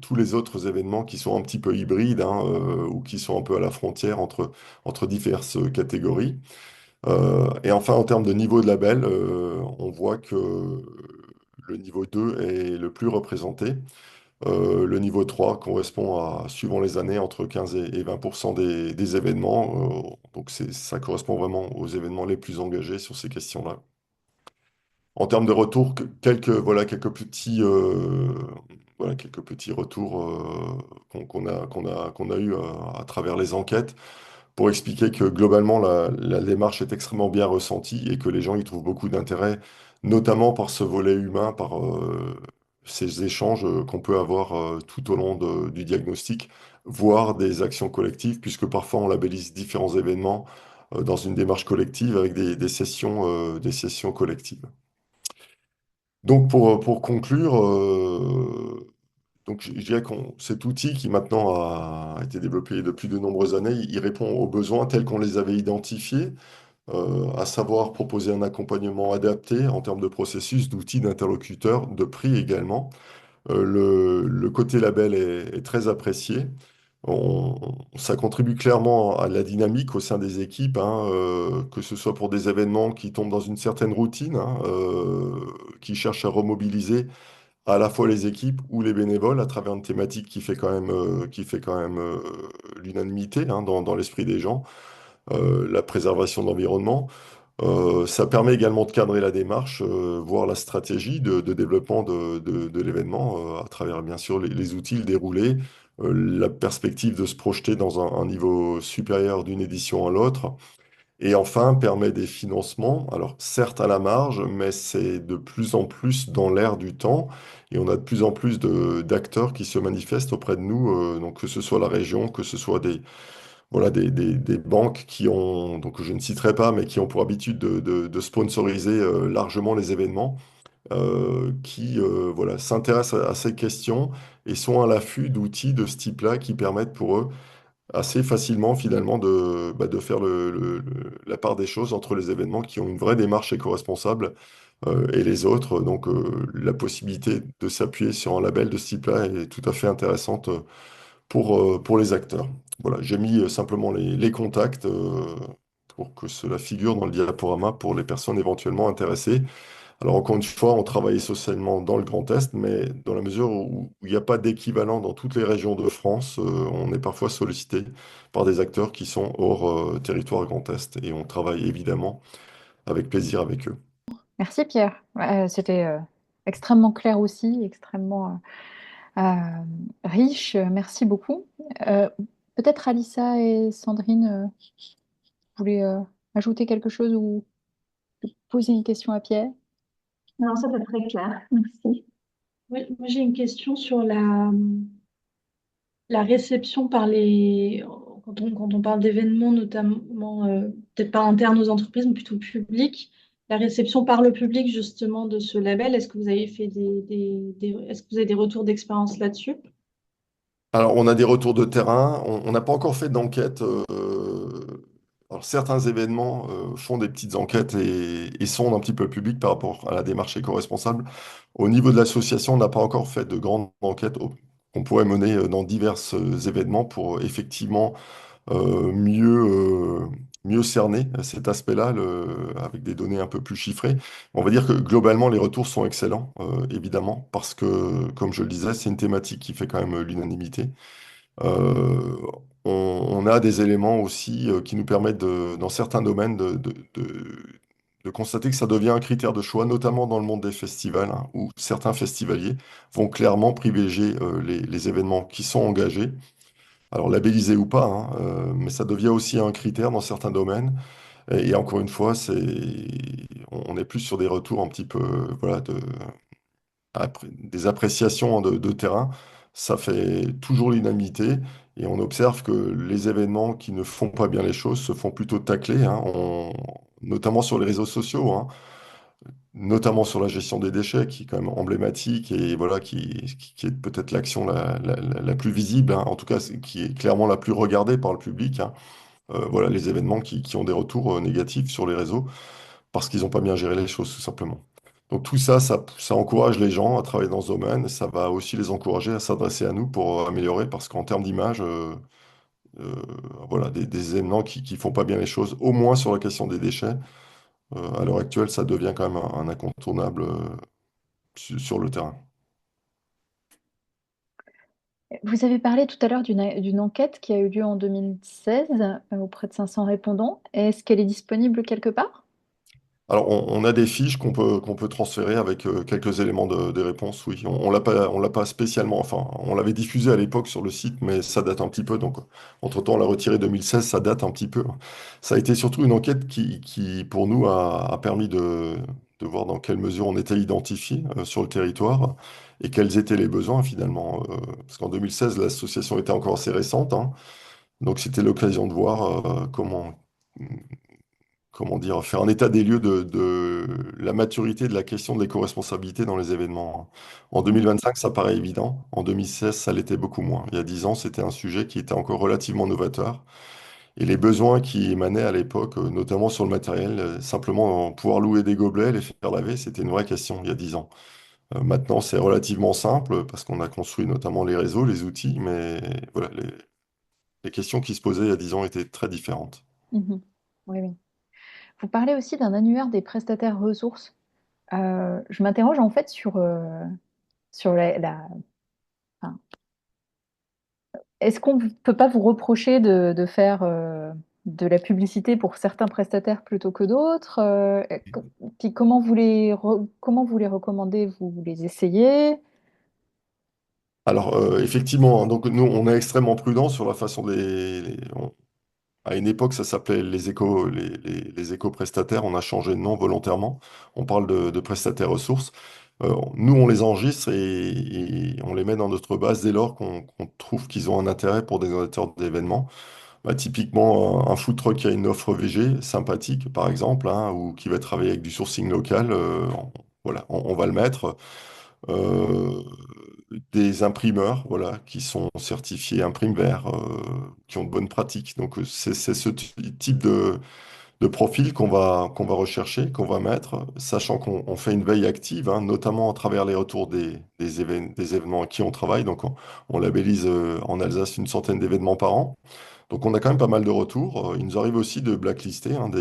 tous les autres événements qui sont un petit peu hybrides, hein, ou qui sont un peu à la frontière entre diverses catégories. Et enfin, en termes de niveau de label, on voit que le niveau 2 est le plus représenté. Le niveau 3 correspond à, suivant les années, entre 15 et 20% des événements. Donc ça correspond vraiment aux événements les plus engagés sur ces questions-là. En termes de retour, voilà, quelques petits retours qu'on a eu à travers les enquêtes pour expliquer que globalement, la démarche est extrêmement bien ressentie et que les gens y trouvent beaucoup d'intérêt, notamment par ce volet humain, par ces échanges qu'on peut avoir tout au long du diagnostic, voire des actions collectives, puisque parfois on labellise différents événements dans une démarche collective avec des sessions collectives. Donc pour conclure, donc, je dirais que cet outil qui maintenant a été développé depuis de nombreuses années, il répond aux besoins tels qu'on les avait identifiés, à savoir proposer un accompagnement adapté en termes de processus, d'outils, d'interlocuteurs, de prix également. Le côté label est très apprécié. Ça contribue clairement à la dynamique au sein des équipes, hein, que ce soit pour des événements qui tombent dans une certaine routine, hein, qui cherchent à remobiliser à la fois les équipes ou les bénévoles à travers une thématique qui fait quand même l'unanimité, hein, dans l'esprit des gens, la préservation de l'environnement. Ça permet également de cadrer la démarche, voire la stratégie de développement de l'événement, à travers bien sûr les outils, le déroulé, la perspective de se projeter dans un niveau supérieur d'une édition à l'autre. Et enfin, permet des financements, alors certes à la marge, mais c'est de plus en plus dans l'air du temps, et on a de plus en plus d'acteurs qui se manifestent auprès de nous, donc que ce soit la région, que ce soit voilà, des banques qui ont, donc je ne citerai pas, mais qui ont pour habitude de sponsoriser largement les événements, qui voilà, s'intéressent à ces questions et sont à l'affût d'outils de ce type-là qui permettent pour eux assez facilement finalement de faire la part des choses entre les événements qui ont une vraie démarche éco-responsable et les autres. Donc la possibilité de s'appuyer sur un label de ce type-là est tout à fait intéressante pour les acteurs. Voilà, j'ai mis simplement les contacts pour que cela figure dans le diaporama pour les personnes éventuellement intéressées. Alors encore une fois, on travaille essentiellement dans le Grand Est, mais dans la mesure où il n'y a pas d'équivalent dans toutes les régions de France, on est parfois sollicité par des acteurs qui sont hors territoire Grand Est, et on travaille évidemment avec plaisir avec eux. Merci Pierre. Ouais, c'était extrêmement clair aussi, extrêmement riche. Merci beaucoup. Euh, Peut-être Alissa et Sandrine, vous voulez ajouter quelque chose ou poser une question à Pierre? Non, ça c'est très clair. Merci. Oui, moi j'ai une question sur la réception par les... Quand on parle d'événements, notamment, peut-être pas internes aux entreprises, mais plutôt publics, la réception par le public justement de ce label, est-ce que vous avez fait est-ce que vous avez des retours d'expérience là-dessus? Alors, on a des retours de terrain, on n'a pas encore fait d'enquête. Alors, certains événements font des petites enquêtes et sondent un petit peu le public par rapport à la démarche éco-responsable. Au niveau de l'association, on n'a pas encore fait de grandes enquêtes qu'on pourrait mener dans divers événements pour effectivement mieux cerner cet aspect-là avec des données un peu plus chiffrées. On va dire que globalement, les retours sont excellents, évidemment, parce que, comme je le disais, c'est une thématique qui fait quand même l'unanimité. Euh, on a des éléments aussi qui nous permettent, dans certains domaines, de constater que ça devient un critère de choix, notamment dans le monde des festivals, hein, où certains festivaliers vont clairement privilégier les événements qui sont engagés, alors labellisés ou pas, hein, mais ça devient aussi un critère dans certains domaines. Et encore une fois, on est plus sur des retours un petit peu, voilà, des appréciations de terrain. Ça fait toujours l'unanimité et on observe que les événements qui ne font pas bien les choses se font plutôt tacler, hein, notamment sur les réseaux sociaux, hein. notamment sur la gestion des déchets, qui est quand même emblématique et voilà, qui est peut-être l'action la plus visible, hein, en tout cas, qui est clairement la plus regardée par le public, hein. Voilà, les événements qui ont des retours négatifs sur les réseaux parce qu'ils n'ont pas bien géré les choses, tout simplement. Donc tout ça, ça encourage les gens à travailler dans ce domaine. Ça va aussi les encourager à s'adresser à nous pour améliorer, parce qu'en termes d'image, euh, voilà, des événements qui font pas bien les choses, au moins sur la question des déchets, à l'heure actuelle, ça devient quand même un incontournable sur le terrain. Vous avez parlé tout à l'heure d'une enquête qui a eu lieu en 2016 auprès de 500 répondants. Est-ce qu'elle est disponible quelque part? Alors, on a des fiches qu'on peut transférer avec quelques éléments des réponses, oui. On l'a pas spécialement, enfin, on l'avait diffusé à l'époque sur le site, mais ça date un petit peu. Donc, entre-temps, on l'a retiré 2016, ça date un petit peu. Ça a été surtout une enquête qui pour nous, a permis de voir dans quelle mesure on était identifié sur le territoire et quels étaient les besoins finalement. Parce qu'en 2016, l'association était encore assez récente, hein. Donc, c'était l'occasion de voir comment dire, faire un état des lieux de la maturité de la question de l'éco-responsabilité dans les événements. En Mhm. 2025, ça paraît évident. En 2016, ça l'était beaucoup moins. Il y a 10 ans, c'était un sujet qui était encore relativement novateur. Et les besoins qui émanaient à l'époque, notamment sur le matériel, simplement pouvoir louer des gobelets, les faire laver, c'était une vraie question il y a 10 ans. Maintenant, c'est relativement simple parce qu'on a construit notamment les réseaux, les outils, mais voilà, les questions qui se posaient il y a 10 ans étaient très différentes. Mhm. Oui, oui. Vous parlez aussi d'un annuaire des prestataires ressources. Je m'interroge en fait sur enfin, est-ce qu'on ne peut pas vous reprocher de faire de la publicité pour certains prestataires plutôt que d'autres? Puis comment vous les recommandez? Vous les essayez? Alors, effectivement, hein, donc nous, on est extrêmement prudent sur la façon à une époque, ça s'appelait les éco-prestataires. On a changé de nom volontairement. On parle de prestataires ressources. Nous, on les enregistre et on les met dans notre base dès lors qu'on trouve qu'ils ont un intérêt pour des organisateurs d'événements. Bah, typiquement, un food truck qui a une offre VG sympathique, par exemple, hein, ou qui va travailler avec du sourcing local, voilà, on va le mettre. Euh, des imprimeurs, voilà, qui sont certifiés Imprime Vert, qui ont de bonnes pratiques. Donc, c'est ce type de profil qu'on va rechercher, qu'on va mettre, sachant qu'on fait une veille active, hein, notamment à travers les retours des événements à qui on travaille. Donc, on labellise en Alsace une centaine d'événements par an. Donc on a quand même pas mal de retours. Il nous arrive aussi de blacklister, hein,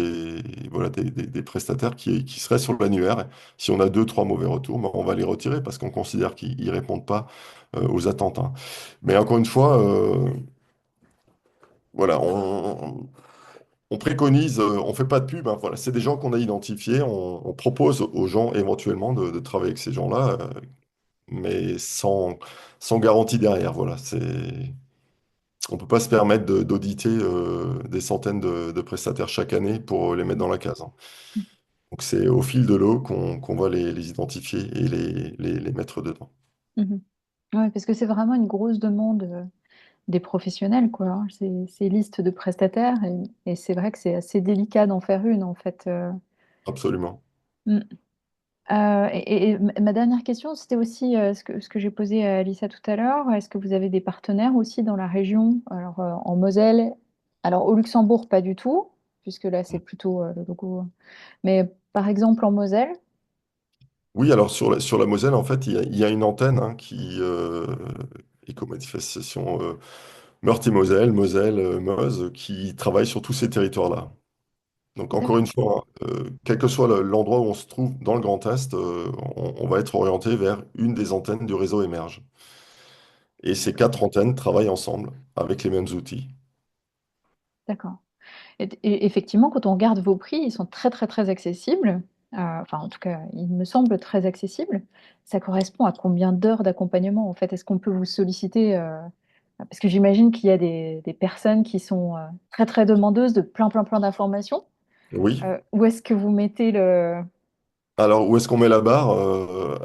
voilà, des prestataires qui seraient sur l'annuaire. Si on a deux, trois mauvais retours, ben, on va les retirer parce qu'on considère qu'ils ne répondent pas aux attentes, hein. Mais encore une fois, voilà, on préconise, on fait pas de pub, hein, voilà, c'est des gens qu'on a identifiés. On propose aux gens éventuellement de travailler avec ces gens-là, mais sans garantie derrière. Voilà, on peut pas se permettre d'auditer des centaines de prestataires chaque année pour les mettre dans la case, hein. Donc c'est au fil de l'eau qu'on va les identifier et les mettre dedans. Mhm. Ouais, parce que c'est vraiment une grosse demande des professionnels, quoi, hein, ces listes de prestataires. Et c'est vrai que c'est assez délicat d'en faire une, en fait. Absolument. Mm. Ma dernière question, c'était aussi ce que j'ai posé à Alissa tout à l'heure. Est-ce que vous avez des partenaires aussi dans la région? Alors, en Moselle, alors au Luxembourg, pas du tout, puisque là, c'est plutôt le logo. Mais par exemple, en Moselle, Oui, alors sur la Moselle, en fait, il y a une antenne, hein, qui éco-manifestation Meurthe-et-Moselle, Moselle, Meuse, qui travaille sur tous ces territoires-là. Donc encore une d'accord. fois, quel que soit l'endroit où on se trouve dans le Grand Est, on va être orienté vers une des antennes du réseau Émerge. Et ces quatre antennes travaillent ensemble avec les mêmes outils. D'accord. Et effectivement, quand on regarde vos prix, ils sont très, très, très accessibles. Enfin, en tout cas, ils me semblent très accessibles. Ça correspond à combien d'heures d'accompagnement, en fait? Est-ce qu'on peut vous solliciter parce que j'imagine qu'il y a des personnes qui sont très, très demandeuses de plein, plein, plein d'informations. Oui. Où est-ce que vous mettez le... Alors, où est-ce qu'on met la barre?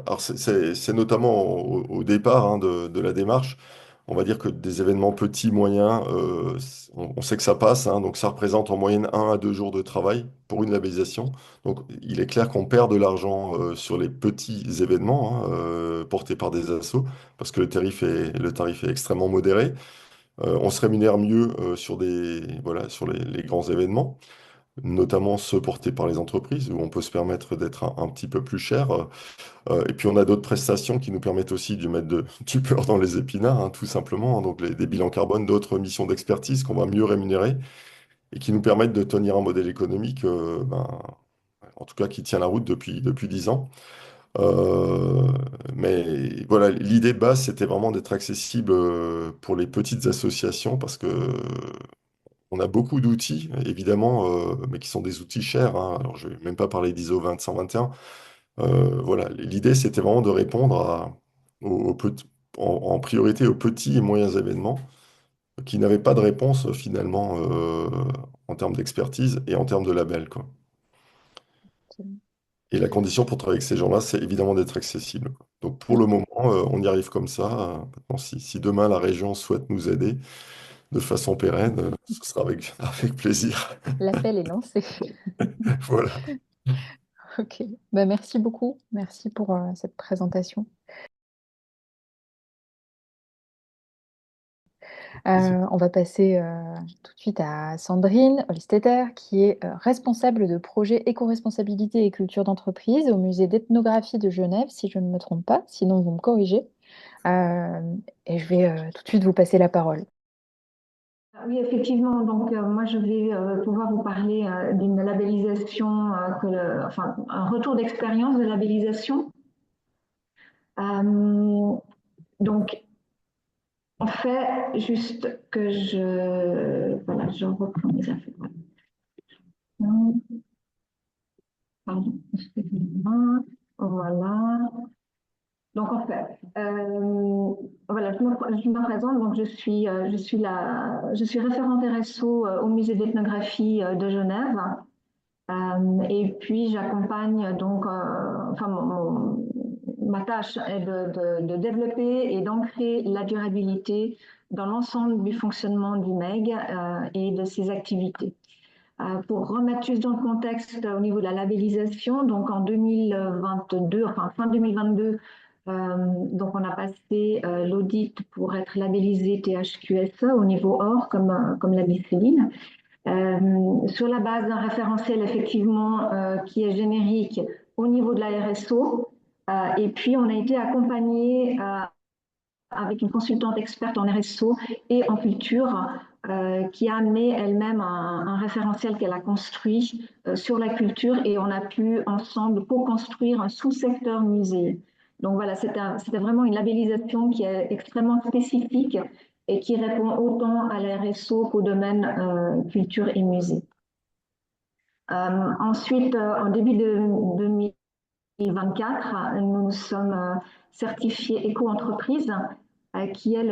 Alors, c'est notamment au départ, hein, de la démarche. On va dire que des événements petits, moyens, on sait que ça passe, hein, donc ça représente en moyenne 1 à 2 jours de travail pour une labellisation. Donc il est clair qu'on perd de l'argent sur les petits événements, hein, portés par des assos, parce que le tarif est extrêmement modéré. On se rémunère mieux voilà, sur les grands événements, notamment ceux portés par les entreprises, où on peut se permettre d'être un petit peu plus cher. Et puis on a d'autres prestations qui nous permettent aussi de mettre du beurre dans les épinards, hein, tout simplement, hein. Donc des bilans carbone, d'autres missions d'expertise qu'on va mieux rémunérer et qui nous permettent de tenir un modèle économique, en tout cas qui tient la route depuis 10 ans. Euh, mais voilà, l'idée de base, c'était vraiment d'être accessible pour les petites associations parce que on a beaucoup d'outils, évidemment, mais qui sont des outils chers, hein. Alors, je ne vais même pas parler d'ISO 20121. Voilà, l'idée, c'était vraiment de répondre en priorité aux petits et moyens événements qui n'avaient pas de réponse finalement en termes d'expertise et en termes de label, quoi. Et la condition pour travailler avec ces gens-là, c'est évidemment d'être accessible, quoi. Donc pour le moment, on y arrive comme ça. Maintenant, si demain la région souhaite nous aider de façon pérenne, ce sera avec, avec plaisir. L'appel est lancé. Voilà. Ok. Bah, merci beaucoup. Merci pour cette présentation. On va passer tout de suite à Sandrine Holstetter, qui est responsable de projet éco-responsabilité et culture d'entreprise au musée d'ethnographie de Genève, si je ne me trompe pas, sinon vous me corrigez. Euh, et je vais tout de suite vous passer la parole. Oui, effectivement. Donc, moi, je vais pouvoir vous parler d'une labellisation, enfin, un retour d'expérience de labellisation. Donc, en fait, juste que voilà, je reprends mes affaires. Pardon, excusez-moi. Voilà. Donc en fait, voilà, je me présente. Donc je suis référente RSO au musée d'ethnographie de Genève. Et puis j'accompagne donc, enfin ma tâche est de développer et d'ancrer la durabilité dans l'ensemble du fonctionnement du MEG et de ses activités. Pour remettre juste dans le contexte au niveau de la labellisation, donc en 2022, enfin fin 2022, donc on a passé l'audit pour être labellisé THQSE au niveau OR, comme l'a dit Céline, sur la base d'un référentiel effectivement qui est générique au niveau de la RSO. Et puis on a été accompagné avec une consultante experte en RSO et en culture qui a amené elle-même un référentiel qu'elle a construit sur la culture, et on a pu ensemble co-construire un sous-secteur musée. Donc voilà, c'était vraiment une labellisation qui est extrêmement spécifique et qui répond autant à la RSO qu'au domaine culture et musée. Ensuite, en début de 2024, nous sommes certifiés éco-entreprise, qui est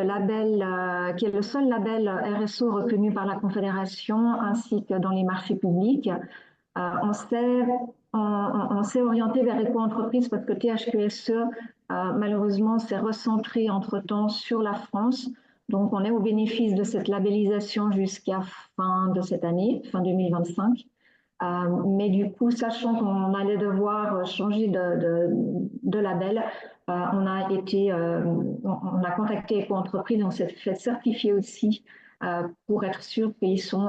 qui est le seul label RSO reconnu par la Confédération ainsi que dans les marchés publics. On s'est orienté vers éco-entreprise parce que THQSE, malheureusement, s'est recentré entre-temps sur la France. Donc, on est au bénéfice de cette labellisation jusqu'à fin de cette année, fin 2025. Mais du coup, sachant qu'on allait devoir changer de label, on a contacté Éco-entreprise et on s'est fait certifier aussi pour être sûr qu'ils sont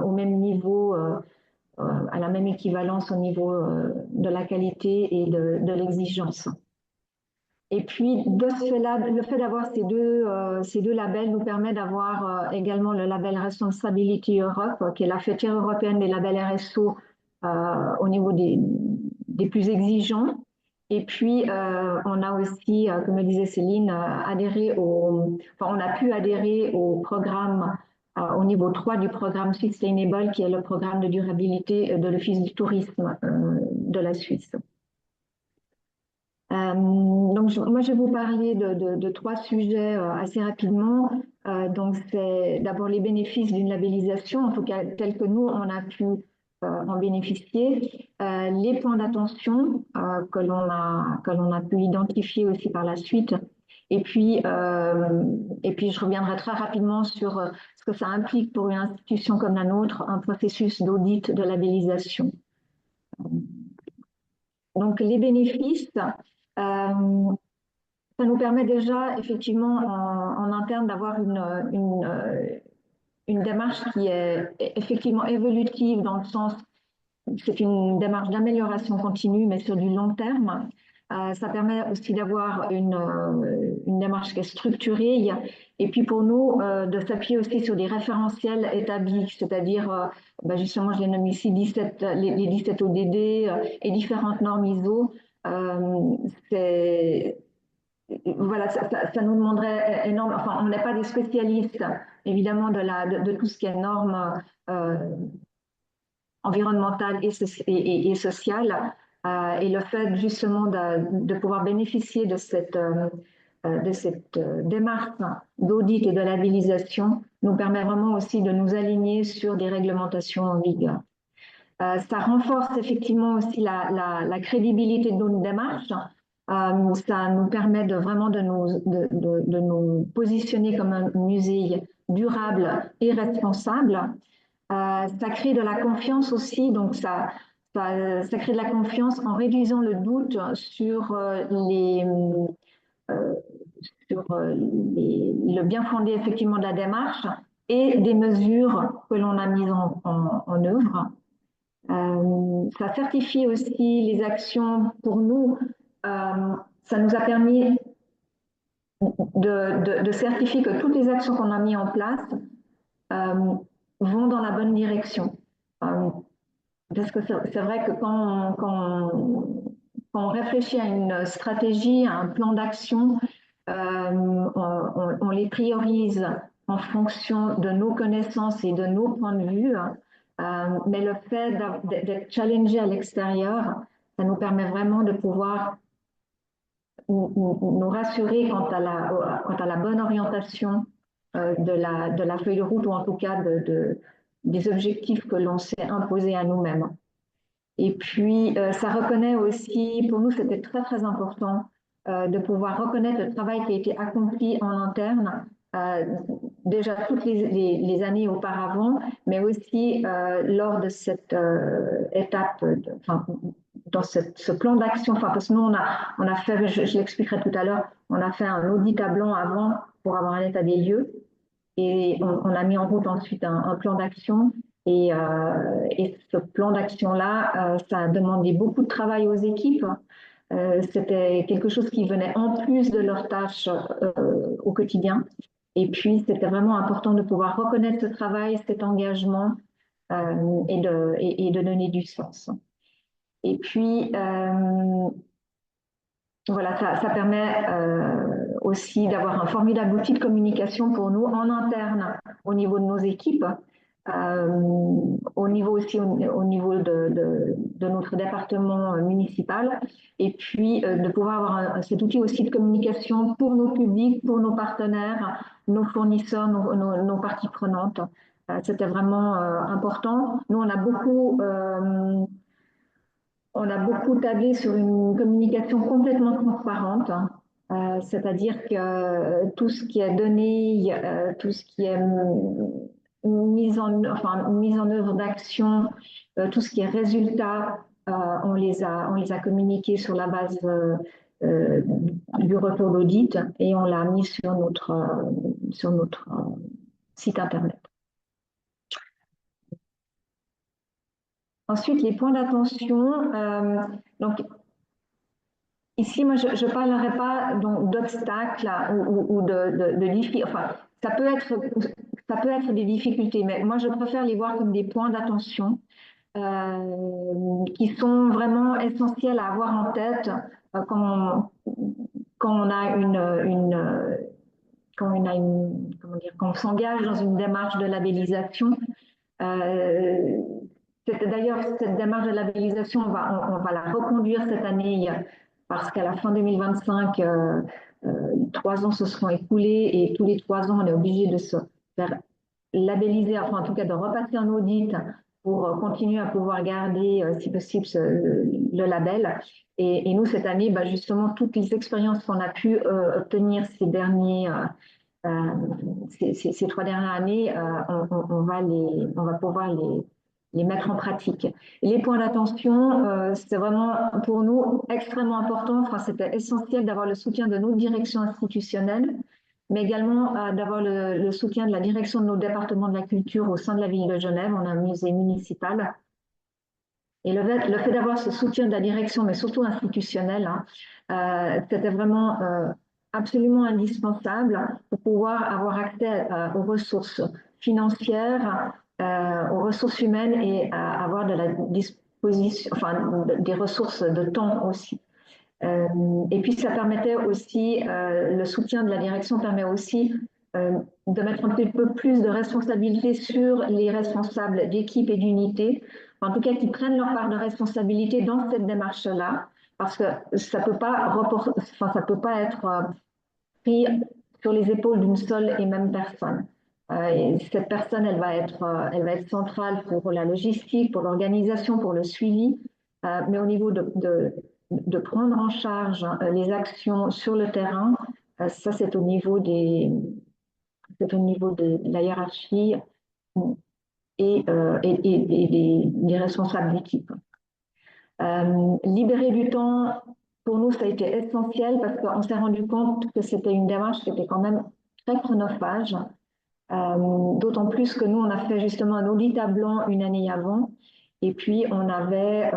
au même niveau, à la même équivalence au niveau de la qualité et de l'exigence. Et puis, de ce fait-là, le fait d'avoir ces deux labels nous permet d'avoir également le label Responsibility Europe, qui est la fêtière européenne des labels RSO au niveau des plus exigeants. Et puis, on a aussi, comme le disait Céline, on a pu adhérer au programme, au niveau 3 du programme Sustainable, qui est le programme de durabilité de l'Office du tourisme de la Suisse. Donc, moi, je vais vous parler de trois sujets assez rapidement. Donc, c'est d'abord les bénéfices d'une labellisation, en tout cas tel que nous, on a pu en bénéficier, les points d'attention que l'on a pu identifier aussi par la suite, Et puis, je reviendrai très rapidement sur ce que ça implique pour une institution comme la nôtre, un processus d'audit de labellisation. Donc, les bénéfices, ça nous permet déjà, effectivement, en interne, d'avoir une démarche qui est effectivement évolutive dans le sens, c'est une démarche d'amélioration continue, mais sur du long terme. Ça permet aussi d'avoir une démarche qui est structurée et puis pour nous de s'appuyer aussi sur des référentiels établis, c'est-à-dire justement je les nomme ici 17, les 17 ODD et différentes normes ISO. Voilà, ça nous demanderait énorme. Enfin, on n'est pas des spécialistes évidemment de tout ce qui est normes environnementales et sociales. Et le fait justement de pouvoir bénéficier de cette démarche d'audit et de labellisation nous permet vraiment aussi de nous aligner sur des réglementations en vigueur. Ça renforce effectivement aussi la crédibilité de nos démarches. Ça nous permet vraiment de nous positionner comme un musée durable et responsable. Ça crée de la confiance aussi, donc ça crée de la confiance en réduisant le doute sur le bien fondé effectivement de la démarche et des mesures que l'on a mises en œuvre. Ça certifie aussi les actions pour nous. Ça nous a permis de certifier que toutes les actions qu'on a mises en place vont dans la bonne direction. Parce que c'est vrai que quand on réfléchit à une stratégie, à un plan d'action, on les priorise en fonction de nos connaissances et de nos points de vue. Mais le fait d'être challengé à l'extérieur, ça nous permet vraiment de pouvoir nous rassurer quant à la bonne orientation de la feuille de route ou en tout cas des objectifs que l'on s'est imposés à nous-mêmes. Et puis, ça reconnaît aussi, pour nous, c'était très, très important de pouvoir reconnaître le travail qui a été accompli en interne, déjà toutes les années auparavant, mais aussi lors de cette étape, dans ce plan d'action, parce que nous, on a fait, je l'expliquerai tout à l'heure, on a fait un audit à blanc avant pour avoir un état des lieux, et on a mis en route ensuite un plan d'action. Et ce plan d'action-là, ça a demandé beaucoup de travail aux équipes. C'était quelque chose qui venait en plus de leurs tâches au quotidien. Et puis, c'était vraiment important de pouvoir reconnaître ce travail, cet engagement et de donner du sens. Et puis, voilà, ça permet aussi d'avoir un formidable outil de communication pour nous en interne au niveau de nos équipes. Au niveau aussi au niveau de notre département municipal et puis de pouvoir avoir cet outil aussi de communication pour nos publics, pour nos partenaires, nos fournisseurs, nos parties prenantes. C'était vraiment important. Nous, on a beaucoup tablé sur une communication complètement transparente, c'est-à-dire que tout ce qui est donné, tout ce qui est mise en œuvre d'action, tout ce qui est résultat, on les a communiqués sur la base du retour d'audit et on l'a mis sur notre site internet. Ensuite, les points d'attention. Donc, ici, moi, je ne parlerai pas d'obstacles ou de défis. Enfin, ça peut être des difficultés, mais moi, je préfère les voir comme des points d'attention qui sont vraiment essentiels à avoir en tête quand on s'engage dans une démarche de labellisation. D'ailleurs, cette démarche de labellisation, on va la reconduire cette année parce qu'à la fin 2025, 3 ans se seront écoulés et tous les 3 ans, on est obligé de se faire labelliser, enfin en tout cas de repasser un audit pour continuer à pouvoir garder, si possible, le label. Et nous, cette année, justement, toutes les expériences qu'on a pu obtenir ces 3 dernières années, on va pouvoir les mettre en pratique. Les points d'attention, c'est vraiment pour nous extrêmement important. Enfin, c'était essentiel d'avoir le soutien de nos directions institutionnelles, mais également d'avoir le soutien de la direction de nos départements de la culture au sein de la ville de Genève. On a un musée municipal. Et le fait d'avoir ce soutien de la direction, mais surtout institutionnel, c'était vraiment absolument indispensable pour pouvoir avoir accès aux ressources financières, aux ressources humaines et avoir de la disposition, enfin, des ressources de temps aussi. Et puis ça permettait aussi, le soutien de la direction permet aussi de mettre un petit peu plus de responsabilité sur les responsables d'équipe et d'unité, en tout cas qui prennent leur part de responsabilité dans cette démarche-là, parce que ça peut pas ça peut pas être pris sur les épaules d'une seule et même personne. Et cette personne, elle va être centrale pour la logistique, pour l'organisation, pour le suivi, mais au niveau de prendre en charge les actions sur le terrain, ça c'est au niveau de la hiérarchie et des responsables d'équipe. Libérer du temps, pour nous, ça a été essentiel parce qu'on s'est rendu compte que c'était une démarche qui était quand même très chronophage. D'autant plus que nous, on a fait justement un audit à blanc une année avant. Et puis, on avait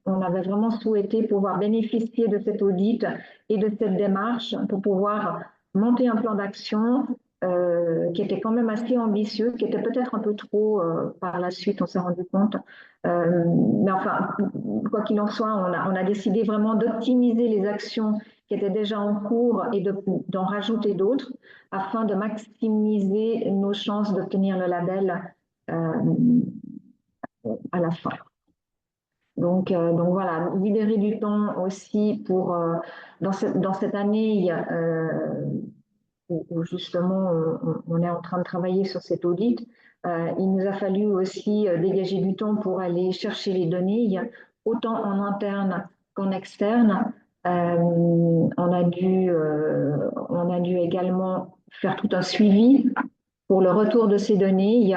vraiment souhaité pouvoir bénéficier de cet audit et de cette démarche pour pouvoir monter un plan d'action qui était quand même assez ambitieux, qui était peut-être un peu trop par la suite, on s'est rendu compte. Mais enfin, quoi qu'il en soit, on a décidé vraiment d'optimiser les actions qui étaient déjà en cours et d'en rajouter d'autres afin de maximiser nos chances d'obtenir le label à la fin. Donc voilà, libérer du temps aussi pour, dans cette année où justement on est en train de travailler sur cet audit, il nous a fallu aussi dégager du temps pour aller chercher les données, autant en interne qu'en externe. On a dû également faire tout un suivi pour le retour de ces données,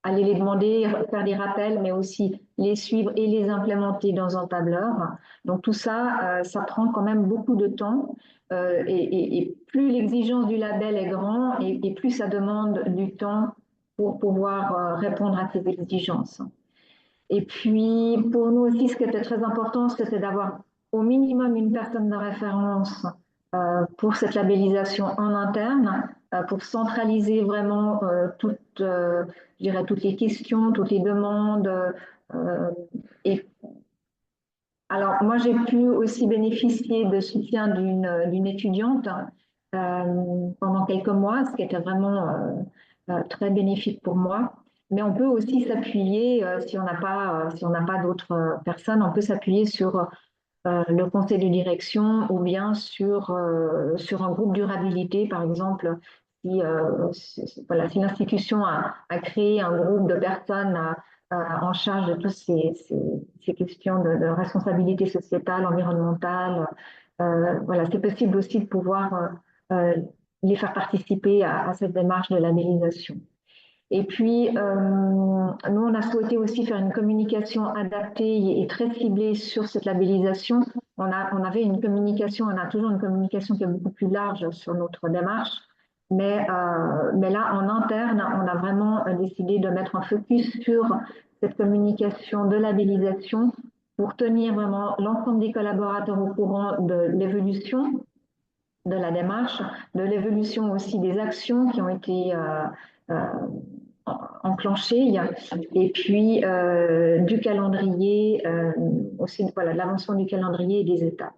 aller les demander, faire des rappels, mais aussi les suivre et les implémenter dans un tableur. Donc tout ça, ça prend quand même beaucoup de temps. Et plus l'exigence du label est grande, et plus ça demande du temps pour pouvoir répondre à ces exigences. Et puis, pour nous aussi, ce qui était très important, c'était d'avoir au minimum une personne de référence pour cette labellisation en interne, pour centraliser vraiment toutes les questions, toutes les demandes. Et alors, moi, j'ai pu aussi bénéficier de soutien d'une étudiante pendant quelques mois, ce qui était vraiment très bénéfique pour moi. Mais on peut aussi s'appuyer, si on n'a pas d'autres personnes, on peut s'appuyer sur le conseil de direction ou bien sur un groupe durabilité, par exemple. Si l'institution a créé un groupe de personnes en charge de toutes ces questions de responsabilité sociétale, environnementale, voilà, c'est possible aussi de pouvoir les faire participer à cette démarche de labellisation. Et puis, nous, on a souhaité aussi faire une communication adaptée et très ciblée sur cette labellisation. On avait une communication, on a toujours une communication qui est beaucoup plus large sur notre démarche. Mais là, en interne, on a vraiment décidé de mettre un focus sur cette communication de labellisation pour tenir vraiment l'ensemble des collaborateurs au courant de l'évolution de la démarche, de l'évolution aussi des actions qui ont été enclenchées, et puis du calendrier, aussi voilà, l'avancement du calendrier et des étapes.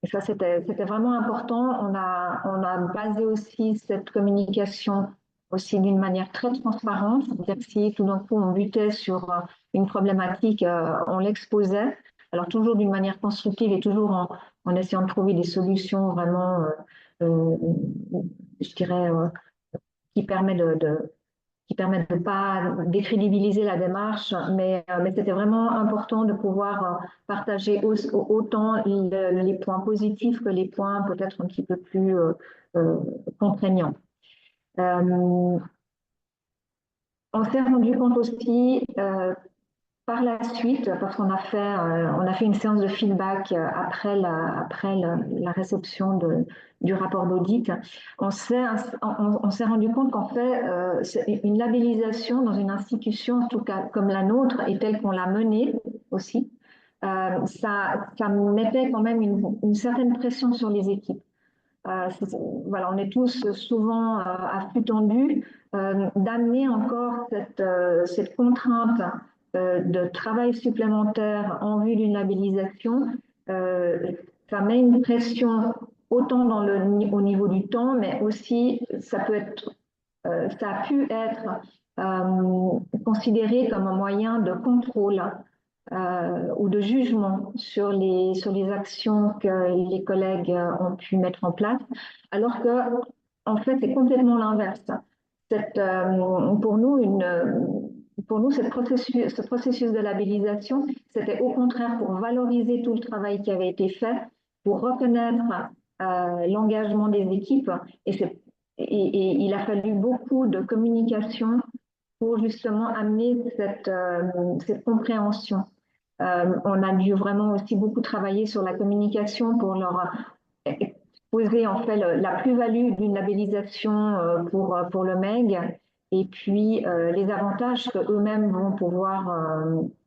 Et ça, c'était vraiment important. On a basé aussi cette communication aussi d'une manière très transparente. C'est-à-dire que si tout d'un coup on butait sur une problématique, on l'exposait. Alors toujours d'une manière constructive et toujours en essayant de trouver des solutions vraiment, je dirais, qui permettent qui permet de ne pas décrédibiliser la démarche, mais c'était vraiment important de pouvoir partager autant les points positifs que les points peut-être un petit peu plus contraignants. On s'est rendu compte aussi par la suite, parce qu'on a fait une séance de feedback après la réception du rapport d'audit, on s'est rendu compte qu'en fait, une labellisation dans une institution, en tout cas comme la nôtre, et telle qu'on l'a menée aussi, ça mettait quand même une certaine pression sur les équipes. Voilà, on est tous souvent à flux tendu, d'amener encore cette contrainte de travail supplémentaire en vue d'une labellisation, ça met une pression autant au niveau du temps, mais aussi ça a pu être considéré comme un moyen de contrôle ou de jugement sur les actions que les collègues ont pu mettre en place, alors que en fait c'est complètement l'inverse. Pour nous, ce processus de labellisation, c'était au contraire pour valoriser tout le travail qui avait été fait, pour reconnaître l'engagement des équipes, et il a fallu beaucoup de communication pour justement amener cette compréhension. On a dû vraiment aussi beaucoup travailler sur la communication pour leur exposer en fait la plus-value d'une labellisation pour le MEG, et puis les avantages qu'eux-mêmes vont pouvoir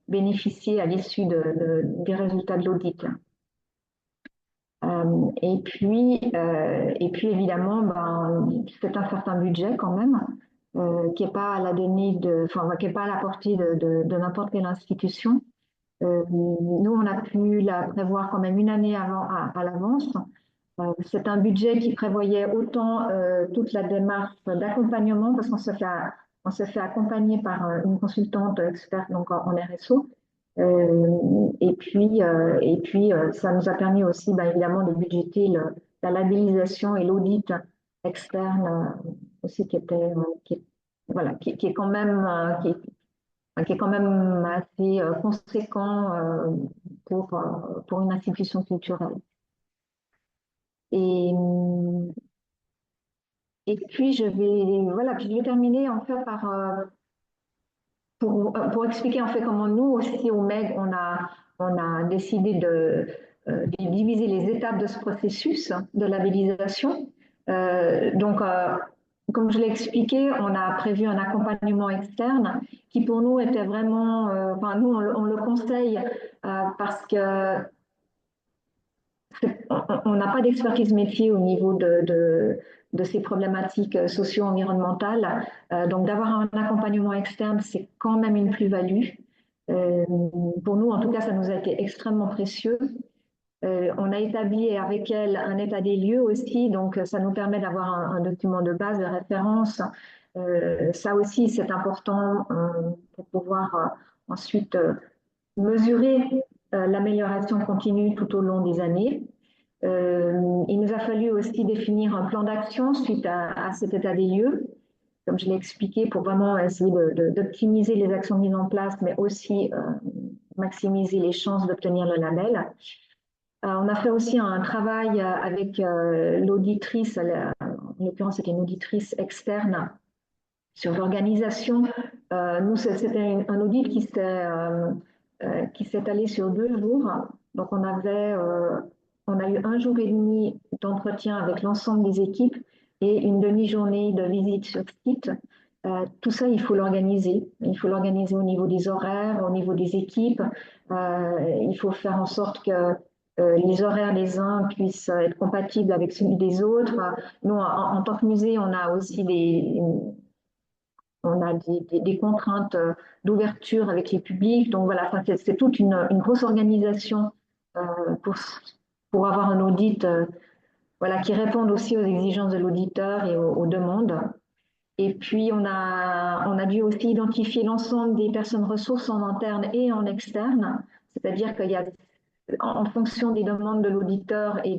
bénéficier à l'issue des résultats de l'audit. Et puis évidemment, c'est un certain budget quand même, qui n'est pas à la qui est pas à la portée de n'importe quelle institution. Nous, on a pu la prévoir quand même une année à l'avance. C'est un budget qui prévoyait autant toute la démarche d'accompagnement, parce qu'on se fait accompagner par une consultante experte donc en RSO. Et puis, ça nous a permis aussi, évidemment, de budgéter la labellisation et l'audit externe aussi qui est quand même assez conséquent pour une institution culturelle. Et puis je vais terminer en fait pour expliquer en fait comment nous aussi au MEG on a décidé de diviser les étapes de ce processus de labellisation. Comme je l'ai expliqué, on a prévu un accompagnement externe qui pour nous était vraiment, nous on le conseille parce que on n'a pas d'expertise métier au niveau de ces problématiques socio-environnementales. Donc d'avoir un accompagnement externe, c'est quand même une plus-value. Pour nous, en tout cas, ça nous a été extrêmement précieux. On a établi avec elle un état des lieux aussi, donc ça nous permet d'avoir un document de base, de référence. Ça aussi, c'est important pour pouvoir ensuite mesurer l'amélioration continue tout au long des années. Il nous a fallu aussi définir un plan d'action suite à cet état des lieux, comme je l'ai expliqué, pour vraiment essayer d'optimiser les actions mises en place, mais aussi maximiser les chances d'obtenir le label. On a fait aussi un travail avec l'auditrice, en l'occurrence c'était une auditrice externe, sur l'organisation. Nous, c'était un audit qui s'est allé sur 2 jours. Donc on a eu 1 jour et demi d'entretien avec l'ensemble des équipes et une demi-journée de visite sur site. Tout ça, il faut l'organiser. Il faut l'organiser au niveau des horaires, au niveau des équipes. Il faut faire en sorte que les horaires des uns puissent être compatibles avec celui des autres. Nous, en tant que musée, on a aussi des contraintes d'ouverture avec les publics. Donc voilà, c'est toute une grosse organisation pour avoir un audit qui réponde aussi aux exigences de l'auditeur et aux demandes. Et puis, on a dû aussi identifier l'ensemble des personnes ressources en interne et en externe, c'est-à-dire qu'il y a, en fonction des demandes de l'auditeur et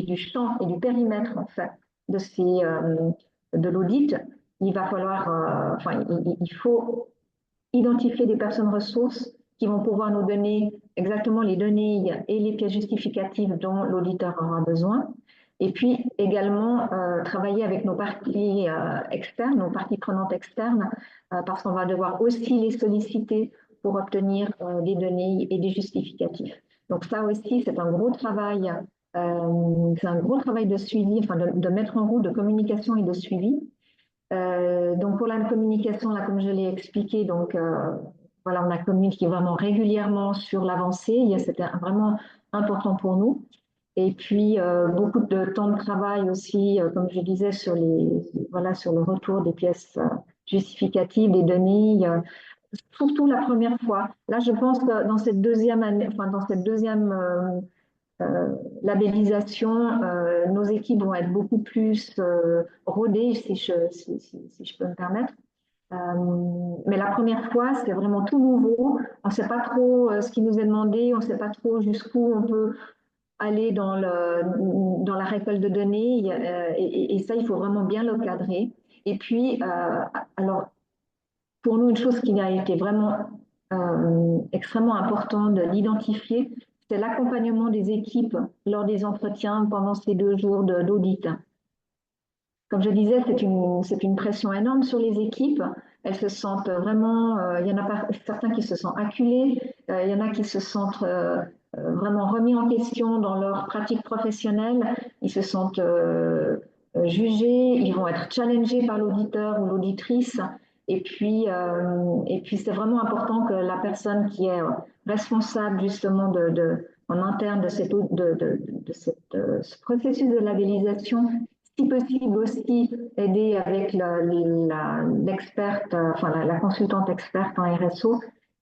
du champ et du périmètre en fait de l'audit, il va falloir, il faut identifier des personnes ressources qui vont pouvoir nous donner exactement les données et les pièces justificatives dont l'auditeur aura besoin. Et puis également travailler avec nos parties externes, nos parties prenantes externes, parce qu'on va devoir aussi les solliciter pour obtenir des données et des justificatifs. Donc ça aussi, c'est un gros travail. C'est un gros travail de suivi, enfin de mettre en route de communication et de suivi. Donc pour la communication, là, comme je l'ai expliqué, donc voilà, on a communiqué vraiment régulièrement sur l'avancée. C'était vraiment important pour nous. Et puis beaucoup de temps de travail aussi, comme je disais, sur sur le retour des pièces justificatives, des données. Surtout la première fois. Là, je pense que dans cette deuxième année, enfin dans cette deuxième labellisation, nos équipes vont être beaucoup plus rodées, si je peux me permettre. Mais la première fois, c'est vraiment tout nouveau. On ne sait pas trop ce qui nous est demandé, on ne sait pas trop jusqu'où on peut aller dans la récolte de données. Et ça, il faut vraiment bien le cadrer. Et puis, alors, pour nous, une chose qui a été vraiment extrêmement importante de l'identifier, c'est l'accompagnement des équipes lors des entretiens pendant ces 2 jours d'audit. Comme je disais, c'est une pression énorme sur les équipes. Elles se sentent vraiment, il y en a pas, certains qui se sentent acculés, il y en a qui se sentent vraiment remis en question dans leur pratique professionnelle, ils se sentent jugés, ils vont être challengés par l'auditeur ou l'auditrice. Et puis c'est vraiment important que la personne qui est responsable justement en interne de ce processus de labellisation, si possible aussi aider avec l'experte, la consultante experte en RSO.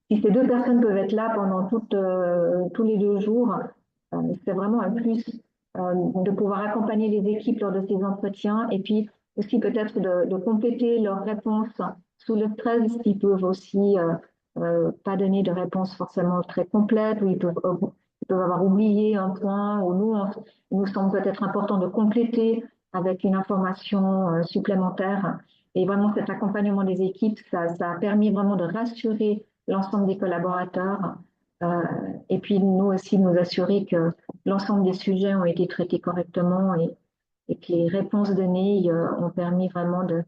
Si ces 2 personnes peuvent être là pendant tous les 2 jours, c'est vraiment un plus de pouvoir accompagner les équipes lors de ces entretiens et puis aussi peut-être de compléter leurs réponses sous le stress. Ils peuvent aussi pas donner de réponse forcément très complète ou ils peuvent avoir oublié un point ou il nous semble peut-être important de compléter avec une information supplémentaire. Et vraiment, cet accompagnement des équipes, ça a permis vraiment de rassurer l'ensemble des collaborateurs et puis nous aussi nous assurer que l'ensemble des sujets ont été traités correctement et que les réponses données ont permis vraiment de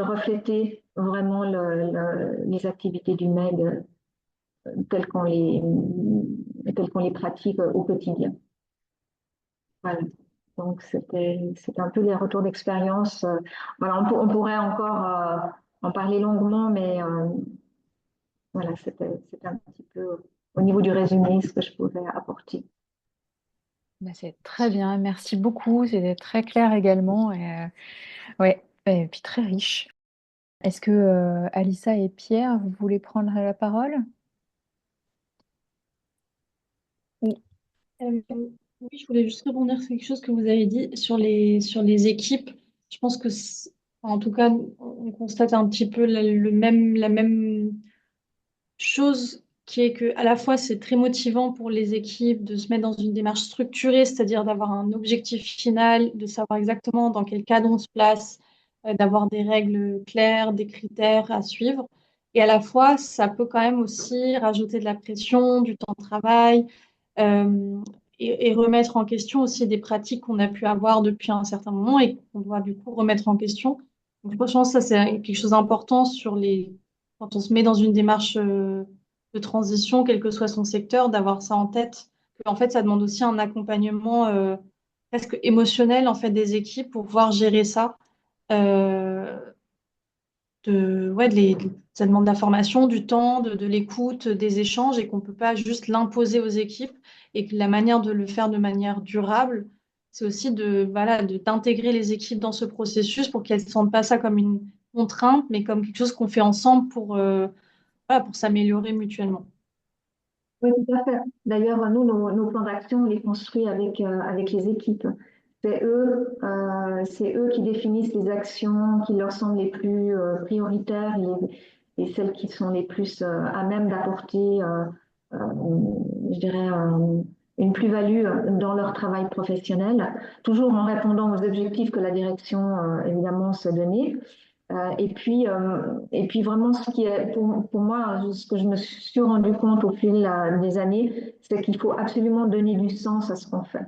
refléter vraiment les activités du MEG telles qu'on les pratique au quotidien. Voilà. Donc, c'était un peu les retours d'expérience. Voilà, on pourrait encore en parler longuement, mais voilà, c'était un petit peu au niveau du résumé ce que je pouvais apporter. C'est très bien, merci beaucoup. C'était très clair également. Ouais, et puis très riche. Est-ce que Alissa et Pierre, vous voulez prendre la parole? Oui. Oui, je voulais juste rebondir sur quelque chose que vous avez dit sur les équipes. Je pense que, en tout cas, on constate un petit peu la même chose qui est que à la fois c'est très motivant pour les équipes de se mettre dans une démarche structurée, c'est-à-dire d'avoir un objectif final, de savoir exactement dans quel cadre on se place, d'avoir des règles claires, des critères à suivre. Et à la fois, ça peut quand même aussi rajouter de la pression, du temps de travail, euh, et remettre en question aussi des pratiques qu'on a pu avoir depuis un certain moment et qu'on doit du coup remettre en question. Donc, je pense que ça, c'est quelque chose d'important quand on se met dans une démarche de transition, quel que soit son secteur, d'avoir ça en tête. Que, en fait, ça demande aussi un accompagnement presque émotionnel en fait, des équipes pour pouvoir gérer ça. Euh, ça demande de la formation, du temps, de l'écoute, des échanges et qu'on ne peut pas juste l'imposer aux équipes et que la manière de le faire de manière durable, c'est aussi d'intégrer les équipes dans ce processus pour qu'elles ne sentent pas ça comme une contrainte, mais comme quelque chose qu'on fait ensemble pour s'améliorer mutuellement. Oui, tout à fait. D'ailleurs, nous, nos plans d'action, on les construit avec les équipes. C'est eux qui définissent les actions qui leur semblent les plus prioritaires et celles qui sont les plus à même d'apporter, je dirais, une plus-value dans leur travail professionnel, toujours en répondant aux objectifs que la direction, évidemment, s'est donnés. Et puis vraiment, ce qui est pour moi, ce que je me suis rendu compte au fil des années, c'est qu'il faut absolument donner du sens à ce qu'on fait.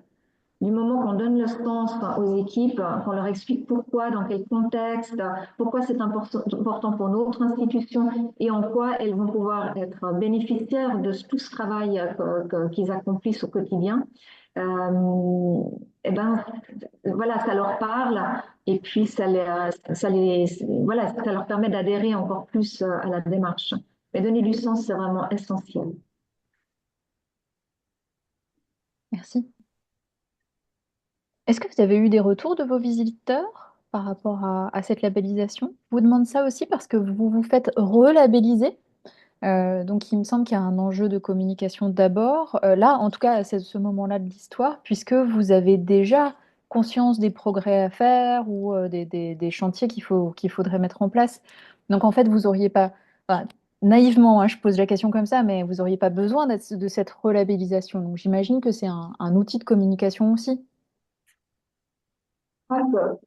Du moment qu'on donne le sens aux équipes, qu'on leur explique pourquoi, dans quel contexte, pourquoi c'est important pour notre institution et en quoi elles vont pouvoir être bénéficiaires de tout ce travail qu'ils accomplissent au quotidien, et ben, voilà, ça leur parle et puis voilà, ça leur permet d'adhérer encore plus à la démarche. Mais donner du sens, c'est vraiment essentiel. Merci. Est-ce que vous avez eu des retours de vos visiteurs par rapport à cette labellisation? Je vous demande ça aussi parce que vous vous faites relabelliser. Donc, il me semble qu'il y a un enjeu de communication d'abord. Là, en tout cas, c'est ce moment-là de l'histoire, puisque vous avez déjà conscience des progrès à faire ou des chantiers qu'il faudrait mettre en place. Donc, en fait, vous auriez pas, enfin, naïvement, hein, je pose la question comme ça, mais vous n'auriez pas besoin de cette relabellisation. Donc, j'imagine que c'est un outil de communication aussi.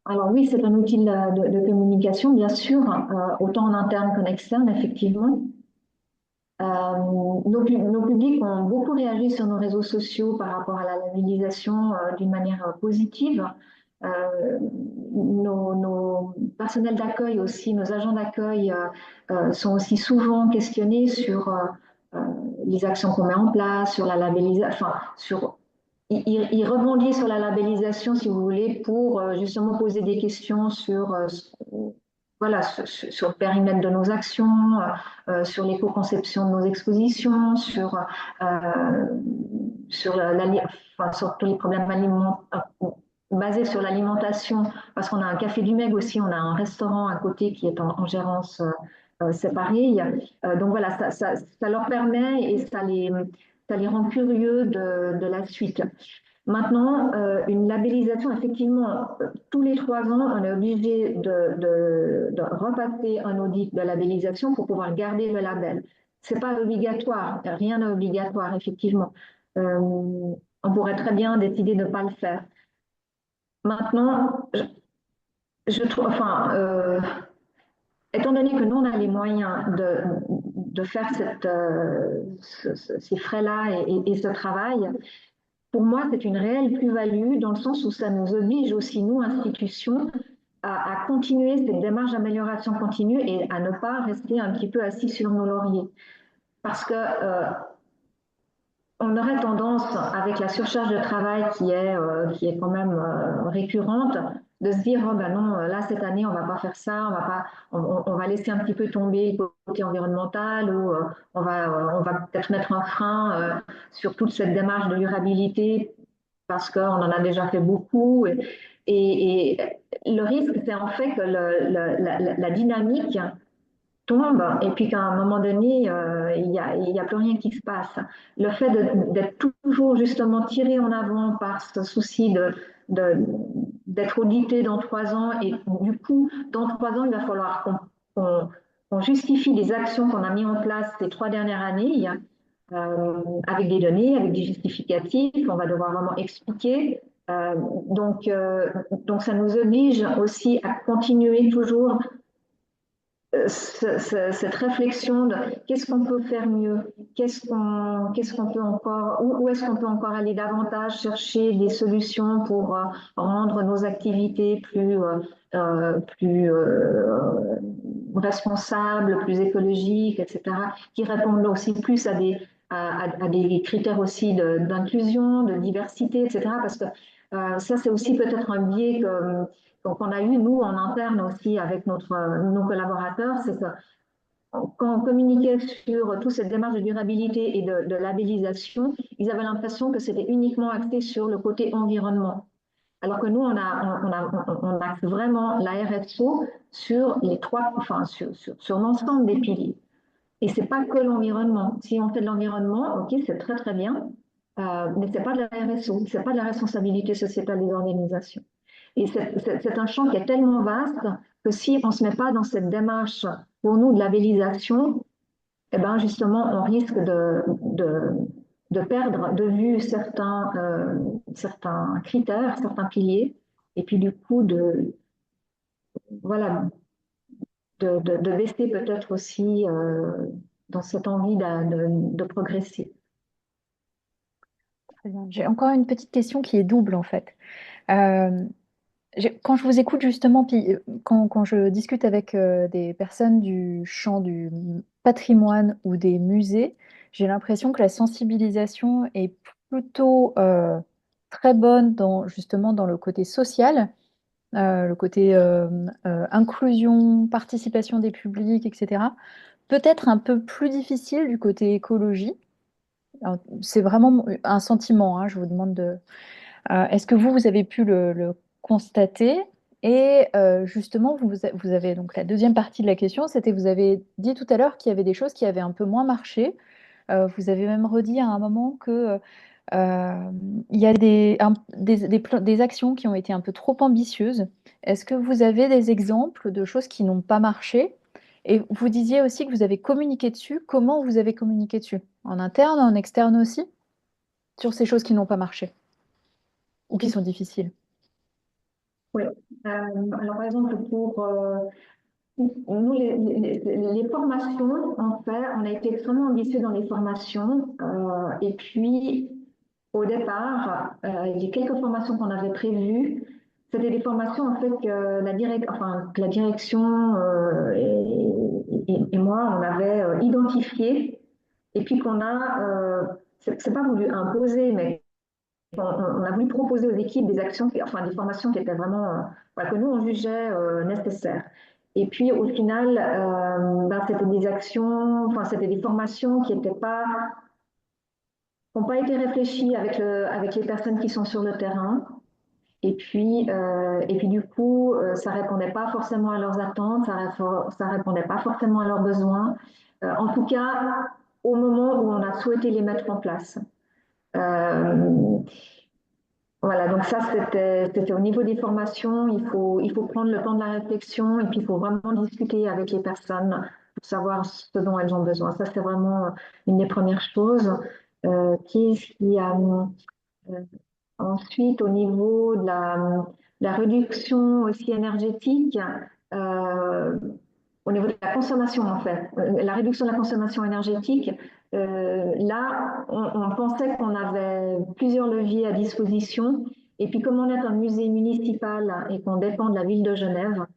Alors oui, c'est un outil de communication, bien sûr, autant en interne qu'en externe, effectivement. Nos publics ont beaucoup réagi sur nos réseaux sociaux par rapport à la labellisation d'une manière positive. Nos personnels d'accueil aussi, nos agents d'accueil sont aussi souvent questionnés sur les actions qu'on met en place, sur la labellisation, enfin, ils rebondissent sur la labellisation, si vous voulez, pour justement poser des questions sur voilà, sur le périmètre de nos actions, sur l'éco-conception de nos expositions, sur tous les problèmes basés sur l'alimentation, parce qu'on a un café du Meg aussi, on a un restaurant à côté qui est en gérance séparée. Donc voilà, ça leur permet et ça les rend curieux de la suite. Maintenant, une labellisation, effectivement, tous les 3 ans, on est obligé de repasser un audit de labellisation pour pouvoir garder le label. C'est pas obligatoire, rien n'est obligatoire, effectivement. On pourrait très bien décider de ne pas le faire. Maintenant, je trouve, enfin, étant donné que nous, on a les moyens de faire ces frais-là et ce travail, pour moi, c'est une réelle plus-value dans le sens où ça nous oblige aussi, nous, institutions, à continuer cette démarche d'amélioration continue et à ne pas rester un petit peu assis sur nos lauriers. Parce que on aurait tendance, avec la surcharge de travail qui est quand même récurrente, de se dire, oh ben non, là, cette année, on ne va pas faire ça, on va laisser un petit peu tomber le côté environnemental ou on va peut-être mettre un frein sur toute cette démarche de durabilité parce qu'on en a déjà fait beaucoup. Et le risque, c'est en fait que la dynamique tombe et puis qu'à un moment donné, il y a plus rien qui se passe. Le fait d'être toujours justement tiré en avant par ce souci d'être audité dans 3 ans et du coup, dans 3 ans, il va falloir qu'on justifie les actions qu'on a mises en place ces 3 dernières années avec des données, avec des justificatifs. On va devoir vraiment expliquer. Donc, ça nous oblige aussi à continuer toujours cette réflexion de qu'est-ce qu'on peut faire mieux, qu'est-ce qu'on peut encore, où est-ce qu'on peut encore aller davantage chercher des solutions pour rendre nos activités plus responsables, plus écologiques, etc., qui répondent aussi plus à des critères aussi d'inclusion, de diversité, etc., parce que ça, c'est aussi peut-être un biais qu'on a eu, nous, en interne aussi, avec nos collaborateurs, c'est que quand on communiquait sur toute cette démarche de durabilité et de labellisation, ils avaient l'impression que c'était uniquement axé sur le côté environnement. Alors que nous, on axe vraiment la RSO sur sur l'ensemble des piliers. Et c'est pas que l'environnement. Si on fait de l'environnement, ok, c'est très très bien, mais c'est pas de la RSO, c'est pas de la responsabilité sociétale des organisations. Et c'est un champ qui est tellement vaste que si on ne se met pas dans cette démarche, pour nous, de labellisation, eh ben justement, on risque de perdre de vue certains critères, certains piliers, et puis du coup voilà, de baisser peut-être aussi dans cette envie de progresser. Très bien. J'ai encore une petite question qui est double en fait. Euh, Quand je vous écoute justement, puis quand je discute avec des personnes du champ du patrimoine ou des musées, j'ai l'impression que la sensibilisation est plutôt très bonne justement dans le côté social, le côté inclusion, participation des publics, etc. Peut-être un peu plus difficile du côté écologie. Alors, c'est vraiment un sentiment, hein, je vous demande de, est-ce que vous avez pu le constater? Et justement, vous avez donc la deuxième partie de la question, c'était vous avez dit tout à l'heure qu'il y avait des choses qui avaient un peu moins marché. Vous avez même redit à un moment que il y a des actions qui ont été un peu trop ambitieuses. Est-ce que vous avez des exemples de choses qui n'ont pas marché? Et vous disiez aussi que vous avez communiqué dessus. Comment vous avez communiqué dessus? En interne, en externe aussi? Sur ces choses qui n'ont pas marché ou qui sont difficiles? Oui. Alors, par exemple, pour nous, les formations, en fait, on a été extrêmement ambitieux dans les formations. Et puis, au départ, les quelques formations qu'on avait prévues, c'était des formations en fait que la direction et moi, on avait identifiées et puis qu'on a, c'est pas voulu imposer, mais on a voulu proposer aux équipes des actions, enfin des formations qui étaient vraiment, que nous on jugeait nécessaires. Et puis au final, c'était des actions, enfin c'était des formations qui n'ont pas été réfléchies avec les personnes qui sont sur le terrain. Et puis du coup, ça répondait pas forcément à leurs attentes, ça répondait pas forcément à leurs besoins. En tout cas, au moment où on a souhaité les mettre en place. Voilà, donc ça, c'était au niveau des formations. Il faut prendre le temps de la réflexion et puis il faut vraiment discuter avec les personnes pour savoir ce dont elles ont besoin. Ça, c'est vraiment une des premières choses. Qu'est-ce qu'il y a ensuite au niveau de la réduction aussi énergétique, euh, au niveau de la consommation en fait, la réduction de la consommation énergétique, là, on pensait qu'on avait plusieurs leviers à disposition. Et puis, comme on est un musée municipal et qu'on dépend de la ville de Genève,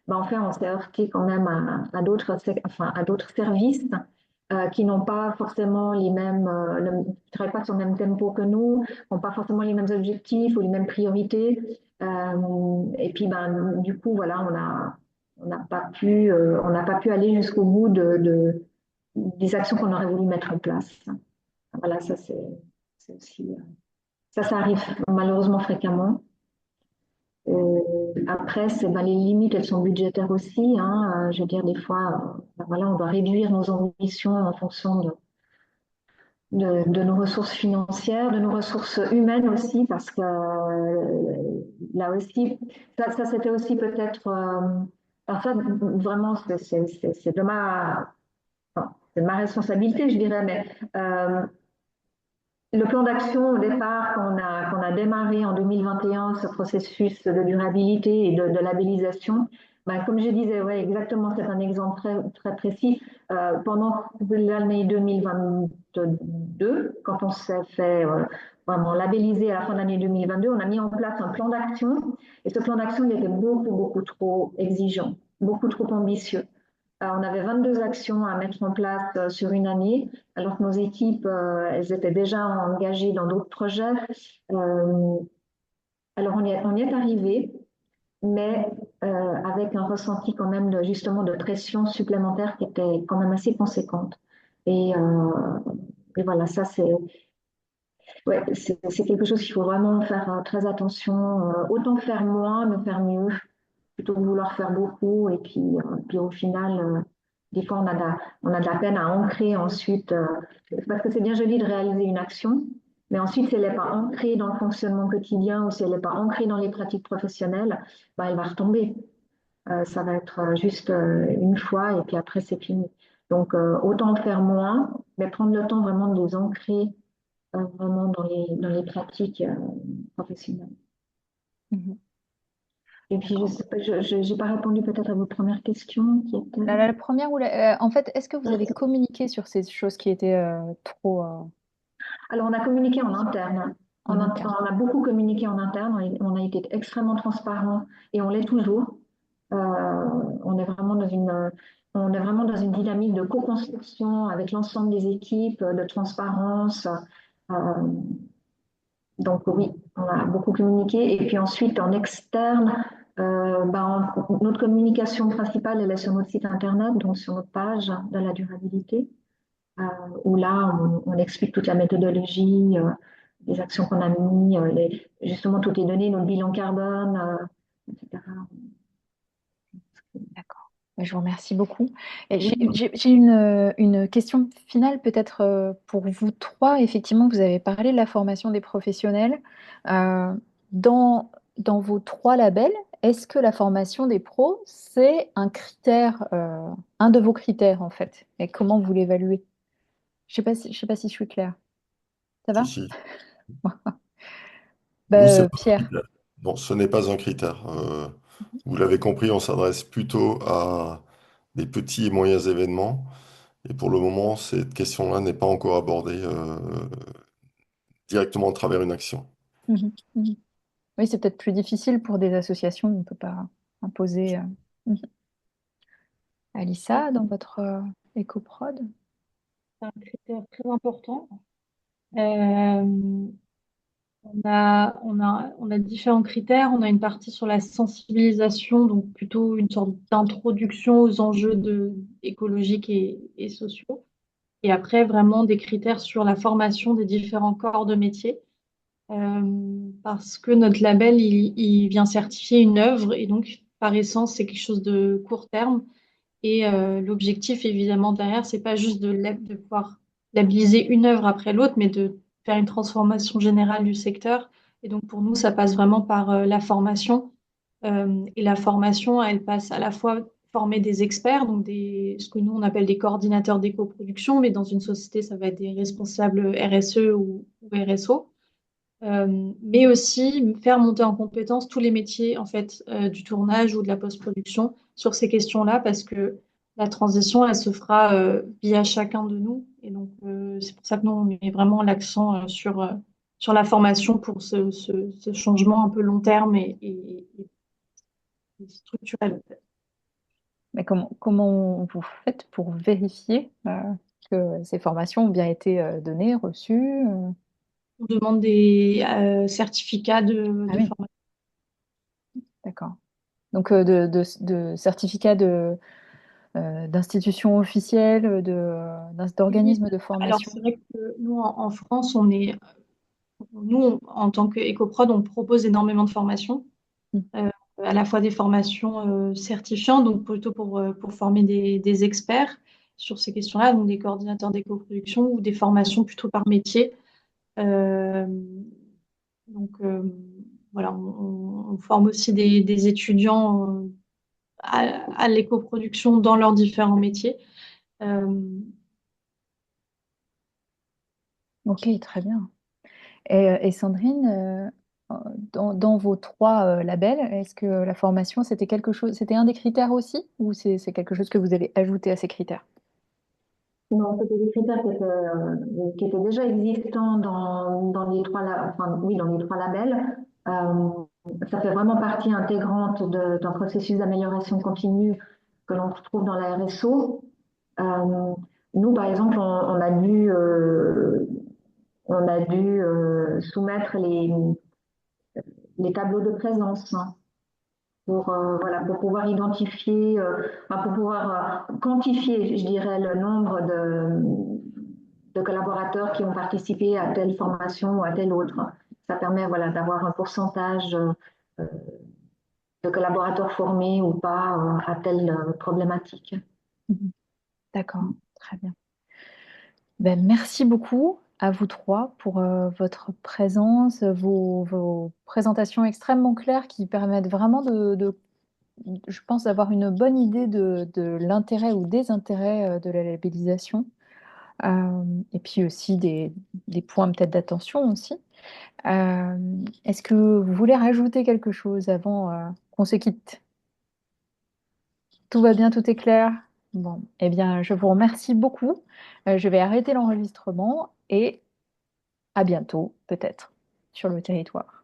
ben, en fait, on s'est heurté quand même à d'autres services qui n'ont pas forcément les mêmes, qui travaillent pas sur le même tempo que nous, n'ont pas forcément les mêmes objectifs ou les mêmes priorités. Et puis, ben, du coup, voilà, on n'a pas pu aller jusqu'au bout des actions qu'on aurait voulu mettre en place. Voilà, c'est aussi, ça arrive malheureusement fréquemment. Après, les limites, elles sont budgétaires aussi, hein. Je veux dire, des fois, voilà, on doit réduire nos ambitions en fonction de nos ressources financières, de nos ressources humaines aussi, parce que là aussi, ça c'était aussi peut-être, ça vraiment, c'est de c'est ma responsabilité, je dirais, mais le plan d'action au départ qu'on a démarré en 2021, ce processus de durabilité et de labellisation, ben, comme je disais, ouais, exactement, c'est un exemple très, très précis. Pendant l'année 2022, quand on s'est fait vraiment labelliser à la fin de l'année 2022, on a mis en place un plan d'action et ce plan d'action il était beaucoup, beaucoup trop exigeant, beaucoup trop ambitieux. On avait 22 actions à mettre en place sur une année, alors que nos équipes, elles étaient déjà engagées dans d'autres projets. Alors on y est arrivé, mais avec un ressenti quand même justement de pression supplémentaire qui était quand même assez conséquente. Et voilà, ça c'est quelque chose qu'il faut vraiment faire très attention. Autant faire moins, mais faire mieux, plutôt que vouloir faire beaucoup. Et puis au final, des fois, on a de la peine à ancrer ensuite, parce que c'est bien joli de réaliser une action, mais ensuite, si elle n'est pas ancrée dans le fonctionnement quotidien ou si elle n'est pas ancrée dans les pratiques professionnelles, bah, elle va retomber. Ça va être juste une fois et puis après, c'est fini. Donc, autant faire moins, mais prendre le temps vraiment de les ancrer vraiment dans les pratiques professionnelles. Mhm. Et puis, je D'accord. sais pas, j'ai pas répondu peut-être à votre première question qui était... La première, en fait, est-ce que vous avez communiqué sur ces choses qui étaient trop Alors, on a communiqué en interne. en interne? On a beaucoup communiqué en interne. On a été extrêmement transparent et on l'est toujours. Euh, on est vraiment on est vraiment dans une dynamique de co-construction avec l'ensemble des équipes, de transparence. Euh, donc oui, on a beaucoup communiqué. Et puis ensuite, en externe, notre communication principale, elle est sur notre site internet, donc sur notre page de la durabilité, euh, où là, on explique toute la méthodologie, les actions qu'on a mis, justement toutes les données, notre bilan carbone, etc. D'accord. Je vous remercie beaucoup. Et Oui. j'ai une question finale peut-être pour vous trois. Effectivement, vous avez parlé de la formation des professionnels. Euh, dans vos trois labels, est-ce que la formation des pros, c'est un critère, un de vos critères en fait? Et comment vous l'évaluez? Je sais pas si je suis claire. Ça Si, va? si. Bah, Nous, c'est pas un Pierre. critère. Non, ce n'est pas un critère. Vous l'avez compris, on s'adresse plutôt à des petits et moyens événements. Et pour le moment, cette question-là n'est pas encore abordée directement à travers une action. Mhm, mhm. Oui, c'est peut-être plus difficile pour des associations, on ne peut pas imposer. Mhm. Alissa, dans votre éco-prod? C'est un critère très important. Euh, on a différents critères. On a une partie sur la sensibilisation, donc plutôt une sorte d'introduction aux enjeux écologiques et sociaux. Et après, vraiment des critères sur la formation des différents corps de métier. Parce que notre label, il vient certifier une œuvre et donc, par essence, c'est quelque chose de court terme. Et l'objectif, évidemment, derrière, c'est pas juste de pouvoir labelliser une œuvre après l'autre, mais de faire une transformation générale du secteur. Et donc, pour nous, ça passe vraiment par la formation. Et la formation, elle passe à la fois former des experts, donc ce que nous, on appelle des coordinateurs d'éco-production, mais dans une société, ça va être des responsables RSE ou RSO. Mais aussi faire monter en compétence tous les métiers en fait du tournage ou de la post-production sur ces questions-là parce que la transition elle se fera via chacun de nous et donc c'est pour ça que nous on met vraiment l'accent sur la formation pour ce changement un peu long terme et structurel en fait. Mais comment vous faites pour vérifier que ces formations ont bien été données, reçues? On demande des certificats Ah de oui, formation. d'accord. Donc de certificats d'institutions officielles, Oui. d'organismes de Alors formation. c'est vrai que nous en France en tant qu'EcoProd on propose énormément de formations. Mm. À la fois des formations certifiantes, donc plutôt pour former des experts sur ces questions-là, donc des coordinateurs d'éco-production ou des formations plutôt par métier. Euh, donc voilà, on forme aussi des étudiants à l'éco-production dans leurs différents métiers. Euh, Ok, très bien. Et Sandrine, dans vos trois labels, est-ce que la formation, c'était quelque chose, c'était un des critères aussi, ou c'est quelque chose que vous avez ajouté à ces critères? Non, c'était des critères qui étaient déjà existants dans les enfin, oui, dans les trois labels. Euh, Ça fait vraiment partie intégrante d'un processus d'amélioration continue que l'on retrouve dans la RSO. Euh, Nous, par exemple, on a dû soumettre les tableaux de présence, hein, voilà, pour pouvoir identifier, pour pouvoir quantifier, je dirais, le nombre de collaborateurs qui ont participé à telle formation ou à telle autre. Ça permet voilà, d'avoir un pourcentage de collaborateurs formés ou pas à telle problématique. Mhm. D'accord, très bien. Ben, merci beaucoup à vous trois pour votre présence, vos présentations extrêmement claires qui permettent vraiment je pense, d'avoir une bonne idée de l'intérêt ou des intérêts de la labellisation. Et puis aussi des points peut-être d'attention aussi. Est-ce que vous voulez rajouter quelque chose avant qu'on se quitte? Tout va bien, tout est clair? Bon, eh bien, je vous remercie beaucoup. Je vais arrêter l'enregistrement et à bientôt, peut-être, sur le territoire.